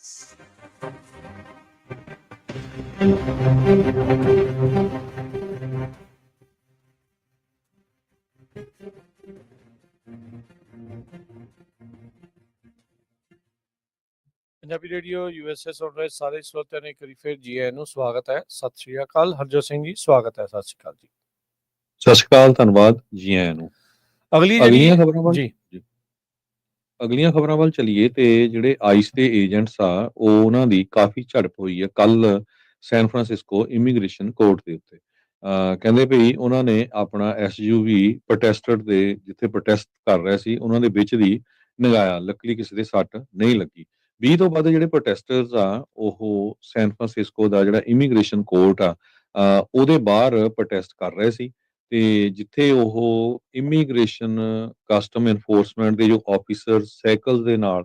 ਪੰਜਾਬੀ ਰੇਡੀਓ USA ਸੁਣ ਰਹੇ ਸਾਰੇ ਸਰੋਤਿਆਂ ਨੂੰ ਇੱਕ ਵਾਰੀ ਫਿਰ ਜੀ ਆਇਆਂ ਨੂੰ ਸਵਾਗਤ ਹੈ। ਸਤਿ ਸ਼੍ਰੀ ਅਕਾਲ। ਹਰਜੋਤ ਸਿੰਘ ਜੀ ਸਵਾਗਤ ਹੈ। ਸਤਿ ਸ਼੍ਰੀ ਅਕਾਲ ਜੀ। ਸਤਿ ਸ਼੍ਰੀ ਅਕਾਲ, ਧੰਨਵਾਦ, ਜੀ ਆਇਆਂ ਨੂੰ। ਅਗਲੀ ਅਗਲੀਆਂ ਜਿਹੜੀ ਖਬਰਾਂ ਵੱਲ ਜੀ ਜੀ, ਅਗਲੀਆਂ ਖਬਰਾਂ ਵੱਲ ਚੱਲੀਏ ਤੇ ਜਿਹੜੇ ਆਈਸ ਦੇ ਏਜੰਟਸ ਆ ਉਹਨਾਂ ਦੀ ਕਾਫੀ ਝੜਪ ਹੋਈ ਹੈ ਕੱਲ ਸੈਨ ਫਰਾਂਸਿਸਕੋ ਇਮੀਗ੍ਰੇਸ਼ਨ ਕੋਰਟ ਦੇ ਉੱਤੇ। ਕਹਿੰਦੇ ਭਈ ਉਹਨਾਂ ਨੇ ਆਪਣਾ ਐਸਯੂਵੀ ਪ੍ਰੋਟੈਸਟਰ ਦੇ ਜਿੱਥੇ ਪ੍ਰੋਟੈਸਟ ਕਰ ਰਿਹਾ ਸੀ ਉਹਨਾਂ ਦੇ ਵਿੱਚ ਦੀ ਲੰਘਾਇਆ। ਲੱਕਲੀ ਕਿਸੇ ਦੇ ਸੱਟ ਨਹੀਂ ਲੱਗੀ। 20 ਤੋਂ ਵੱਧ ਜਿਹੜੇ ਪ੍ਰੋਟੈਸਟਰਸ ਆ ਉਹ ਸੈਨ ਫਰਾਂਸਿਸਕੋ ਦਾ ਜਿਹੜਾ ਇਮੀਗ੍ਰੇਸ਼ਨ ਕੋਰਟ ਆ ਉਹਦੇ ਬਾਹਰ ਪ੍ਰੋਟੈਸਟ ਕਰ ਰਹੇ ਸੀ ਤੇ ਜਿੱਥੇ ਉਹ ਇਮੀਗ੍ਰੇਸ਼ਨ ਕਸਟਮ ਇਨਫੋਰਸਮੈਂਟ ਦੇ ਜੋ ਆਫੀਸਰ ਸਾਈਕਲ ਦੇ ਨਾਲ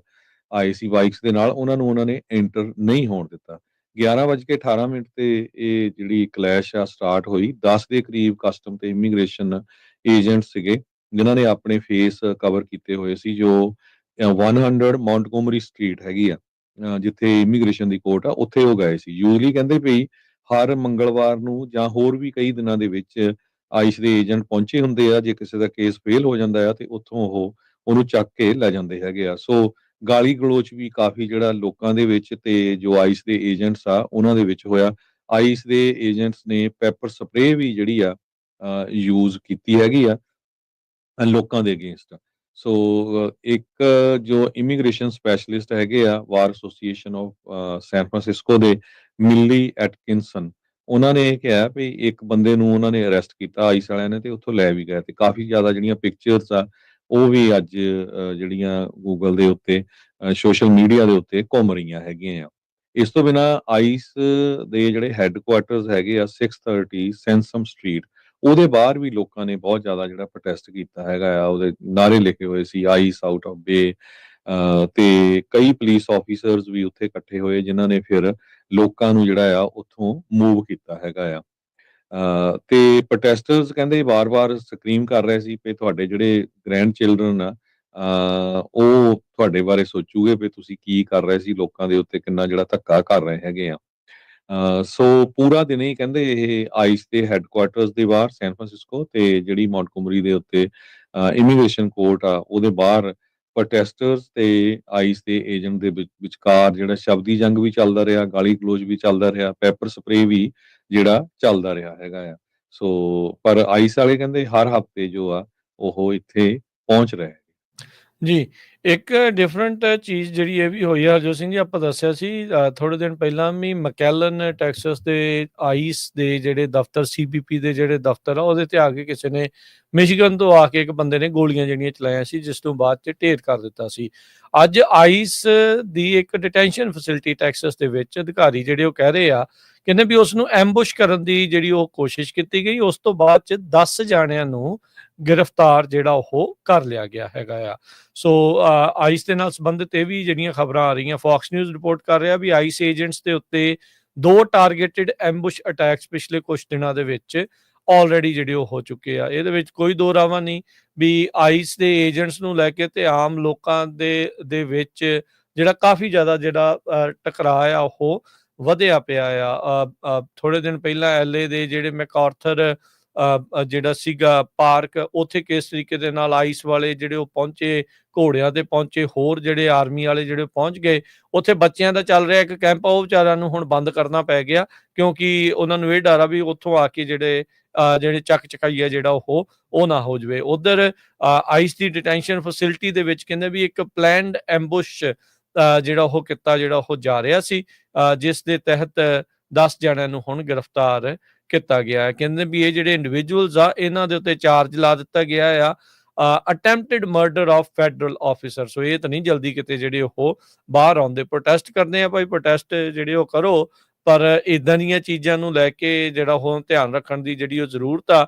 ਆਏ ਸੀ ਬਾਈਕਸ ਦੇ ਨਾਲ ਉਹਨਾਂ ਨੇ ਐਂਟਰ ਨਹੀਂ ਹੋਣ ਦਿੱਤਾ। 11:18 ਤੇ ਇਹ ਜਿਹੜੀ ਕਲੈਸ਼ ਆ ਸਟਾਰਟ ਹੋਈ। 10 ਦੇ ਕਰੀਬ ਕਸਟਮ ਤੇ ਇਮੀਗ੍ਰੇਸ਼ਨ ਏਜੰਟ ਸੀਗੇ ਜਿਨ੍ਹਾਂ ਨੇ ਆਪਣੇ ਫੇਸ ਕਵਰ ਕੀਤੇ ਹੋਏ ਸੀ ਜੋ 100 ਮੌਂਟਗੋਮਰੀ ਸਟਰੀਟ ਹੈਗੀ ਆ ਜਿੱਥੇ ਇਮੀਗ੍ਰੇਸ਼ਨ ਦੀ ਕੋਰਟ ਆ ਉੱਥੇ ਉਹ ਗਏ ਸੀ। ਯੂਜਲੀ ਕਹਿੰਦੇ ਭਈ ਹਰ ਮੰਗਲਵਾਰ ਨੂੰ ਜਾਂ ਹੋਰ ਵੀ ਕਈ ਦਿਨਾਂ ਦੇ ਵਿੱਚ ਆਈਸ ਦੇ ਏਜੰਟ ਪਹੁੰਚੇ ਹੁੰਦੇ ਆ। ਜੇ ਕਿਸੇ ਦਾ ਕੇਸ ਫੇਲ ਹੋ ਜਾਂਦਾ ਆ ਤੇ ਉੱਥੋਂ ਉਹ ਉਹਨੂੰ ਚੱਕ ਕੇ ਲੈ ਜਾਂਦੇ ਹੈਗੇ ਆ। ਸੋ ਗਾਲੀ ਗਲੋਚ ਵੀ ਕਾਫੀ ਜਿਹੜਾ ਲੋਕਾਂ ਦੇ ਵਿੱਚ ਤੇ ਜੋ ਆਈਸ ਦੇ ਏਜੰਟਸ ਆ ਉਹਨਾਂ ਦੇ ਵਿੱਚ ਹੋਇਆ। ਆਈਸ ਦੇ ਏਜੰਟਸ ਨੇ ਪੈਪਰ ਸਪਰੇਅ ਵੀ ਜਿਹੜੀ ਆ ਯੂਜ਼ ਕੀਤੀ ਹੈਗੀ ਆ ਲੋਕਾਂ ਦੇ ਅਗੇਂਸਟ। ਸੋ ਇੱਕ ਜੋ ਇਮੀਗ੍ਰੇਸ਼ਨ ਸਪੈਸ਼ਲਿਸਟ ਹੈਗੇ ਆ ਵਾਰ ਐਸੋਸੀਏਸ਼ਨ ਆਫ ਸੈਨ ਫਰਾਂਸਿਸਕੋ ਦੇ ਮਿਲੀ ਐਟਕਿਨਸਨ ਉਹਨਾਂ ਨੇ ਇਹ ਕਿਹਾ ਵੀ ਇੱਕ ਬੰਦੇ ਨੂੰ ਉਹਨਾਂ ਨੇ ਅਰੈਸਟ ਕੀਤਾ ਆਈਸ ਵਾਲਿਆਂ ਨੇ ਤੇ ਉੱਥੋਂ ਲੈ ਵੀ ਗਏ ਤੇ ਕਾਫੀ ਜ਼ਿਆਦਾ ਜਿਹੜੀਆਂ ਪਿਕਚਰਸ ਆ ਉਹ ਵੀ ਅੱਜ ਜਿਹੜੀਆਂ ਗੂਗਲ ਦੇ ਉੱਤੇ ਸੋਸ਼ਲ ਮੀਡੀਆ ਦੇ ਉੱਤੇ ਘੁੰਮ ਰਹੀਆਂ ਹੈਗੀਆਂ ਆ। ਇਸ ਤੋਂ ਬਿਨਾਂ ਆਈਸ ਦੇ ਜਿਹੜੇ ਹੈੱਡਕੁਆਟਰਸ ਹੈਗੇ ਆ 630 ਸੈਂਸਮ ਸਟਰੀਟ ਉਹਦੇ ਬਾਹਰ ਵੀ ਲੋਕਾਂ ਨੇ ਬਹੁਤ ਜ਼ਿਆਦਾ ਜਿਹੜਾ ਪ੍ਰੋਟੈਸਟ ਕੀਤਾ ਹੈਗਾ ਆ। ਉਹਦੇ ਨਾਅਰੇ ਲਿਖੇ ਹੋਏ ਸੀ ਆਈਸ ਆਊਟ ਆਫ ਬੇ ਤੇ ਕਈ ਪੁਲਿਸ ਆਫੀਸਰਸ ਵੀ ਉੱਥੇ ਇਕੱਠੇ ਹੋਏ ਜਿਨ੍ਹਾਂ ਨੇ ਫਿਰ ਲੋਕਾਂ ਨੂੰ ਜਿਹੜਾ ਆ ਉੱਥੋਂ ਮੂਵ ਕੀਤਾ ਹੈਗਾ ਆ। ਤੇ ਪ੍ਰੋਟੈਸਟਰਸ ਕਹਿੰਦੇ ਵਾਰ-ਵਾਰ ਸਕਰੀਮ ਕਰ ਰਹੇ ਸੀ ਕਿ ਤੁਹਾਡੇ ਜਿਹੜੇ ਗ੍ਰੈਂਡ ਚਿਲਡਰਨ ਆ ਉਹ ਤੁਹਾਡੇ ਬਾਰੇ ਸੋਚੂਗੇ ਵੀ ਤੁਸੀਂ ਕੀ ਕਰ ਰਹੇ ਸੀ ਲੋਕਾਂ ਦੇ ਉੱਤੇ ਕਿੰਨਾ ਜਿਹੜਾ ਧੱਕਾ ਕਰ ਰਹੇ ਹੈਗੇ ਆ। ਸੋ ਪੂਰਾ ਦਿਨ ਹੀ ਕਹਿੰਦੇ ਇਹ ਆਈਸ ਦੇ ਹੈੱਡਕੁਆਟਰਸ ਦੇ ਬਾਹਰ ਸੈਨ ਫਰਾਂਸਿਸਕੋ ਤੇ ਜਿਹੜੀ ਮੌਂਟਗੋਮਰੀ ਦੇ ਉੱਤੇ ਇਮੀਗ੍ਰੇਸ਼ਨ ਕੋਰਟ ਆ ਉਹਦੇ ਬਾਹਰ ਪ੍ਰੋਟੈਸਟਰਸ ਤੇ ਆਈਸ ਦੇ ਏਜੰਟ ਦੇ ਵਿਚਕਾਰ ਜਿਹੜਾ ਸ਼ਬਦੀ ਜੰਗ ਵੀ ਚੱਲਦਾ ਰਿਹਾ, ਗਾਲੀ ਗਲੋਚ ਵੀ ਚੱਲਦਾ ਰਿਹਾ, ਪੈਪਰ ਸਪਰੇਅ ਵੀ ਜਿਹੜਾ ਚੱਲਦਾ ਰਿਹਾ ਹੈਗਾ ਆ। ਸੋ ਪਰ ਆਈਸ ਵਾਲੇ ਕਹਿੰਦੇ ਹਰ ਹਫ਼ਤੇ ਜੋ ਆ ਉਹ ਇੱਥੇ ਪਹੁੰਚ ਰਹੇ। ਜੀ, ਇੱਕ ਡਿਫਰੈਂਟ ਚੀਜ਼ ਜਿਹੜੀ ਇਹ ਵੀ ਹੋਈ ਆ ਹਰਜੋਤ ਸਿੰਘ ਜੀ ਆਪਾਂ ਦੱਸਿਆ ਸੀ ਥੋੜ੍ਹੇ ਦਿਨ ਪਹਿਲਾਂ ਵੀ ਮੈਕੈਲਨ ਟੈਕਸਸ ਦੇ ਆਈਸ ਦੇ ਜਿਹੜੇ ਦਫ਼ਤਰ CBP ਦੇ ਜਿਹੜੇ ਦਫ਼ਤਰ ਆ ਉਹਦੇ ਤੇ ਆ ਕੇ ਕਿਸੇ ਨੇ ਮਿਸ਼ੀਗਨ ਤੋਂ ਆ ਕੇ ਇੱਕ ਬੰਦੇ ਨੇ ਗੋਲੀਆਂ ਜਿਹੜੀਆਂ ਚਲਾਈਆਂ ਸੀ ਜਿਸ ਤੋਂ ਬਾਅਦ 'ਚ ਢੇਰ ਕਰ ਦਿੱਤਾ ਸੀ। ਅੱਜ ਆਈਸ ਦੀ ਇੱਕ ਡਿਟੈਂਸ਼ਨ ਫੈਸਿਲਿਟੀ ਟੈਕਸਸ ਦੇ ਵਿੱਚ ਅਧਿਕਾਰੀ ਜਿਹੜੇ ਉਹ ਕਹਿ ਰਹੇ ਆ ਕਹਿੰਦੇ ਵੀ ਉਸ ਨੂੰ ਐਂਬੁਸ਼ ਕਰਨ ਦੀ ਜਿਹੜੀ ਉਹ ਕੋਸ਼ਿਸ਼ ਕੀਤੀ ਗਈ ਉਸ ਤੋਂ ਬਾਅਦ 'ਚ 10 ਜਾਣਿਆਂ ਨੂੰ ਗ੍ਰਿਫਤਾਰ ਜਿਹੜਾ ਉਹ ਕਰ ਲਿਆ ਗਿਆ ਹੈਗਾ ਆ। ਸੋ ਆਈਸ ਦੇ ਨਾਲ ਸੰਬੰਧਿਤ ਇਹ ਵੀ ਜਿਹੜੀਆਂ ਖਬਰਾਂ ਆ ਰਹੀਆਂ ਫੌਕਸ ਨਿਊਜ਼ ਰਿਪੋਰਟ ਕਰ ਰਿਹਾ ਵੀ ਆਈਸ ਏਜੰਟਸ ਦੇ ਉੱਤੇ 2 ਟਾਰਗੇਟਡ ਐਂਬੁਸ਼ ਅਟੈਕਸ ਪਿਛਲੇ ਕੁਝ ਦਿਨਾਂ ਦੇ ਵਿੱਚ ਆਲਰੇਡੀ ਜਿਹੜੇ ਉਹ ਹੋ ਚੁੱਕੇ ਆ। ਇਹਦੇ ਵਿੱਚ ਕੋਈ ਦੋ ਰਾਵਾਂ ਨਹੀਂ ਵੀ ਆਈਸ ਦੇ ਏਜੰਟਸ ਨੂੰ ਲੈ ਕੇ ਤੇ ਆਮ ਲੋਕਾਂ ਦੇ ਵਿੱਚ ਜਿਹੜਾ ਕਾਫੀ ਜ਼ਿਆਦਾ ਜਿਹੜਾ ਟਕਰਾਅ ਆ ਉਹ ਵਧਿਆ ਪਿਆ ਆ। ਥੋੜੇ ਦਿਨ ਪਹਿਲਾਂ LA ਦੇ ਜਿਹੜੇ ਮੈਕਾਰਥਰ ਜਿਹੜਾ ਸੀਗਾ ਪਾਰਕ ਉੱਥੇ ਕਿਸ ਤਰੀਕੇ ਦੇ ਨਾਲ ਆਈਸ ਵਾਲੇ ਜਿਹੜੇ ਉਹ ਪਹੁੰਚੇ, ਘੋੜਿਆਂ ਤੇ ਪਹੁੰਚੇ, ਹੋਰ ਜਿਹੜੇ ਆਰਮੀ ਵਾਲੇ ਜਿਹੜੇ ਪਹੁੰਚ ਗਏ। ਉੱਥੇ ਬੱਚਿਆਂ ਦਾ ਚੱਲ ਰਿਹਾ ਇੱਕ ਕੈਂਪ ਉਹ ਵਿਚਾਰਿਆਂ ਨੂੰ ਹੁਣ ਬੰਦ ਕਰਨਾ ਪੈ ਗਿਆ ਕਿਉਂਕਿ ਉਹਨਾਂ ਨੂੰ ਇਹ ਡਰ ਆ ਵੀ ਉੱਥੋਂ ਆ ਕੇ ਜਿਹੜੇ ਚੱਕ ਚਕਾਈ ਆ ਜਿਹੜਾ ਉਹ ਨਾ ਹੋ ਜਾਵੇ। ਉਧਰ ਆਈਸ ਦੀ ਡਿਟੈਂਸ਼ਨ ਫੈਸਿਲਿਟੀ ਦੇ ਵਿੱਚ ਕਹਿੰਦੇ ਵੀ ਇੱਕ ਪਲੈਨਡ ਐਂਬੁਸ਼ ਜਿਹੜਾ ਉਹ ਕੀਤਾ ਜਿਹੜਾ ਉਹ ਜਾ ਰਿਹਾ ਸੀ ਜਿਸ ਦੇ ਤਹਿਤ 10 ਜਣਿਆਂ ਨੂੰ ਹੁਣ ਗ੍ਰਿਫਤਾਰ ਕੀਤਾ ਗਿਆ ਹੈ। ਕਹਿੰਦੇ ਵੀ ਇਹ ਜਿਹੜੇ ਇੰਡੀਵਿਜੂਅਲਸ ਆ ਇਹਨਾਂ ਦੇ ਉੱਤੇ ਚਾਰਜ ਲਾ ਦਿੱਤਾ ਗਿਆ ਆ attempted murder of federal officer. So ਇਹ ਤਾਂ ਨਹੀਂ ਜਲਦੀ ਕਿਤੇ ਜਿਹੜੇ ਉਹ ਬਾਹਰ ਆਉਂਦੇ। ਪ੍ਰੋਟੈਸਟ ਕਰਦੇ ਆ ਭਾਈ, ਪ੍ਰੋਟੈਸਟ ਜਿਹੜੇ ਉਹ ਕਰੋ ਪਰ ਇਦਾਂ ਦੀਆਂ ਚੀਜ਼ਾਂ ਨੂੰ ਲੈ ਕੇ ਜਿਹੜਾ ਉਹ ਧਿਆਨ ਰੱਖਣ ਦੀ ਜਿਹੜੀ ਉਹ ਜ਼ਰੂਰਤ ਆ।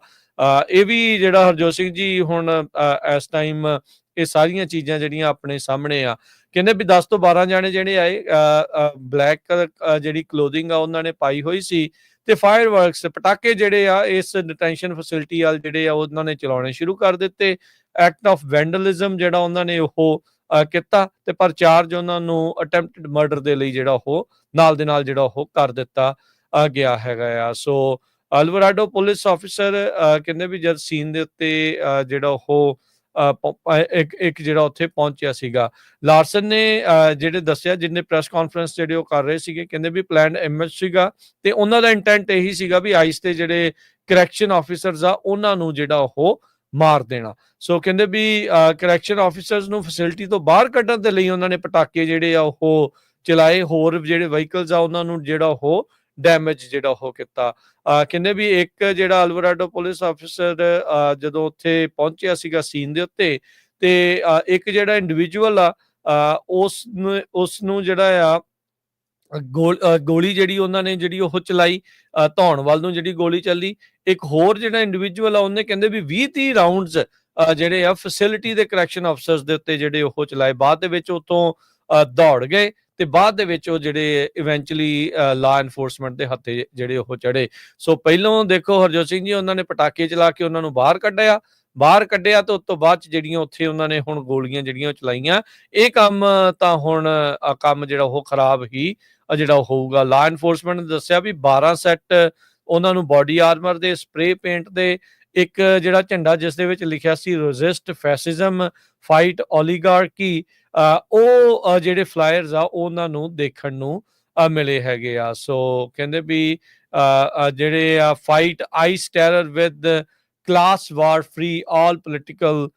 ਇਹ ਵੀ ਜਿਹੜਾ ਹਰਜੋਤ ਸਿੰਘ ਜੀ ਹੁਣ ਇਸ ਟਾਈਮ ਇਹ ਸਾਰੀਆਂ ਚੀਜ਼ਾਂ ਜਿਹੜੀਆਂ ਆਪਣੇ ਸਾਹਮਣੇ ਆ। ਕਹਿੰਦੇ ਵੀ 10 ਤੋਂ 12 ਜਾਣੇ ਜਿਹੜੇ ਆਏ ਬਲੈਕ ਜਿਹੜੀ ਕਲੋਥਿੰਗ ਆ ਉਹਨਾਂ ਨੇ ਪਾਈ ਹੋਈ ਸੀ ਤੇ ਫਾਇਰ ਵਰਕਸ ਪਟਾਕੇ ਜਿਹੜੇ ਆ ਇਸ ਡਿਟੈਂਸ਼ਨ ਫੈਸਿਲਿਟੀ ਵਾਲ ਜਿਹੜੇ ਆ ਉਹਨਾਂ ਨੇ ਚਲਾਉਣੇ ਸ਼ੁਰੂ ਕਰ ਦਿੱਤੇ। ਐਕਟ ਆਫ ਵੈਂਡਲਿਜ਼ਮ ਜਿਹੜਾ ਉਹਨਾਂ ਨੇ ਉਹ ਕੀਤਾ ਤੇ ਪਰ ਚਾਰਜ ਉਹਨਾਂ ਨੂੰ ਅਟੈਂਪਟਡ ਮਰਡਰ ਦੇ ਲਈ ਜਿਹੜਾ ਉਹ ਨਾਲ ਦੇ ਨਾਲ ਜਿਹੜਾ ਉਹ ਕਰ ਦਿੱਤਾ ਗਿਆ ਹੈਗਾ ਆ। ਸੋ ਅਲਵਰਾਡੋ ਪੁਲਿਸ ਆਫਿਸਰ ਕਹਿੰਦੇ ਵੀ ਜਦ ਸੀਨ ਦੇ ਉੱਤੇ ਜਿਹੜਾ ਉਹ ਇੱਕ ਜਿਹੜਾ ਉੱਥੇ ਪਹੁੰਚਿਆ ਸੀਗਾ, ਲਾਰਸਨ ਨੇ ਜਿਹੜੇ ਦੱਸਿਆ, ਜਿੰਨੇ ਪ੍ਰੈਸ ਕਾਨਫਰੰਸ ਜਿਹੜੇ ਉਹ ਕਰ ਰਹੇ ਸੀਗੇ, ਕਹਿੰਦੇ ਵੀ ਪਲਾਨ ਐਮਐਚ ਸੀਗਾ ਤੇ ਉਹਨਾਂ ਦਾ ਇੰਟੈਂਟ ਇਹੀ ਸੀਗਾ ਵੀ ਆਈਸ ਦੇ ਜਿਹੜੇ ਕਰੈਕਸ਼ਨ ਆਫਿਸਰਸ ਆ ਉਹਨਾਂ ਨੂੰ ਜਿਹੜਾ ਉਹ ਮਾਰ ਦੇਣਾ। ਸੋ ਕਹਿੰਦੇ ਵੀ ਕਰੈਕਸ਼ਨ ਆਫਿਸਰਸ ਨੂੰ ਫੈਸਿਲਿਟੀ ਤੋਂ ਬਾਹਰ ਕੱਢਣ ਦੇ ਲਈ ਉਹਨਾਂ ਨੇ ਪਟਾਕੇ ਜਿਹੜੇ ਆ ਉਹ ਚਲਾਏ, ਹੋਰ ਜਿਹੜੇ ਵਹੀਕਲਸ ਆ ਉਹਨਾਂ ਨੂੰ ਜਿਹੜਾ ਉਹ ਡੈਮੇਜ ਜਿਹੜਾ ਉਹ ਕੀਤਾ। ਕਹਿੰਦੇ ਵੀ ਇੱਕ ਜਿਹੜਾ ਅਲਵਰਾਡੋ ਪੁਲਿਸ ਆਫਿਸਰ ਜਦੋਂ ਉੱਥੇ ਪਹੁੰਚਿਆ ਸੀਗਾ ਸੀਨ ਦੇ ਉੱਤੇ ਤੇ ਇੱਕ ਜਿਹੜਾ ਇੰਡੀਵਿਜੂਅਲ ਆ ਉਸ ਨੂੰ ਜਿਹੜਾ ਆ ਗੋਲੀ ਜਿਹੜੀ ਉਹਨਾਂ ਨੇ ਜਿਹੜੀ ਉਹ ਚਲਾਈ, ਧੌਣ ਵੱਲ ਨੂੰ ਜਿਹੜੀ ਗੋਲੀ ਚੱਲੀ। ਇੱਕ ਹੋਰ ਜਿਹੜਾ ਇੰਡੀਵਿਜੂਅਲ ਆ ਉਹਨੇ ਕਹਿੰਦੇ ਵੀ 20-30 ਰਾਉਂਡਸ ਜਿਹੜੇ ਆ ਫੈਸਿਲਿਟੀ ਦੇ ਕਰੈਕਸ਼ਨ ਅਫਸਰਸ ਦੇ ਉੱਤੇ ਜਿਹੜੇ ਉਹ ਚਲਾਏ। ਬਾਅਦ ਦੇ ਵਿੱਚ ਉਤੋਂ ਦੌੜ ਗਏ ਤੇ ਬਾਅਦ ਦੇ ਵਿੱਚ ਉਹ ਜਿਹੜੇ ਇਵੈਂਚੁਅਲੀ ਲਾ ਐਨਫੋਰਸਮੈਂਟ ਦੇ ਹੱਥੇ ਜਿਹੜੇ ਉਹ ਚੜੇ। ਸੋ ਪਹਿਲੋਂ ਦੇਖੋ ਹਰਜੋਤ ਸਿੰਘ ਜੀ, ਉਹਨਾਂ ਨੇ ਪਟਾਕੇ ਚਲਾ ਕੇ ਉਹਨਾਂ ਨੂੰ ਬਾਹਰ ਕੱਢਿਆ ਤੇ ਉਸ ਤੋਂ ਬਾਅਦ ਚ ਜਿਹੜੀਆਂ ਉੱਥੇ ਉਹਨਾਂ ਨੇ ਹੁਣ ਗੋਲੀਆਂ ਜਿਹੜੀਆਂ ਚਲਾਈਆਂ। ਇਹ ਕੰਮ ਤਾਂ ਹੁਣ ਕੰਮ ਜਿਹੜਾ ਉਹ ਖਰਾਬ ਹੀ ਜਿਹੜਾ ਹੋਊਗਾ। ਲਾ ਐਨਫੋਰਸਮੈਂਟ ਨੇ ਦੱਸਿਆ ਵੀ 12 ਸੈੱਟ ਉਹਨਾਂ ਨੂੰ ਬੋਡੀ ਆਰਮਰ ਦੇ, ਸਪਰੇ ਪੇਂਟ ਦੇ, ਇੱਕ ਜਿਹੜਾ ਝੰਡਾ ਜਿਸ ਦੇ ਵਿੱਚ ਲਿਖਿਆ ਸੀ ਰੈਜ਼ਿਸਟ ਫੈਸਿਜ਼ਮ ਫਾਈਟ ਓਲੀਗਾਰਕੀ, ਉਹ ਜਿਹੜੇ ਫਲਾਇਰਸ ਆ ਉਹਨਾਂ ਨੂੰ ਦੇਖਣ ਨੂੰ ਮਿਲੇ ਹੈਗੇ ਆ। ਸੋ ਕਹਿੰਦੇ ਵੀ ਜਿਹੜੇ ਆ fight ice terror with class war free all political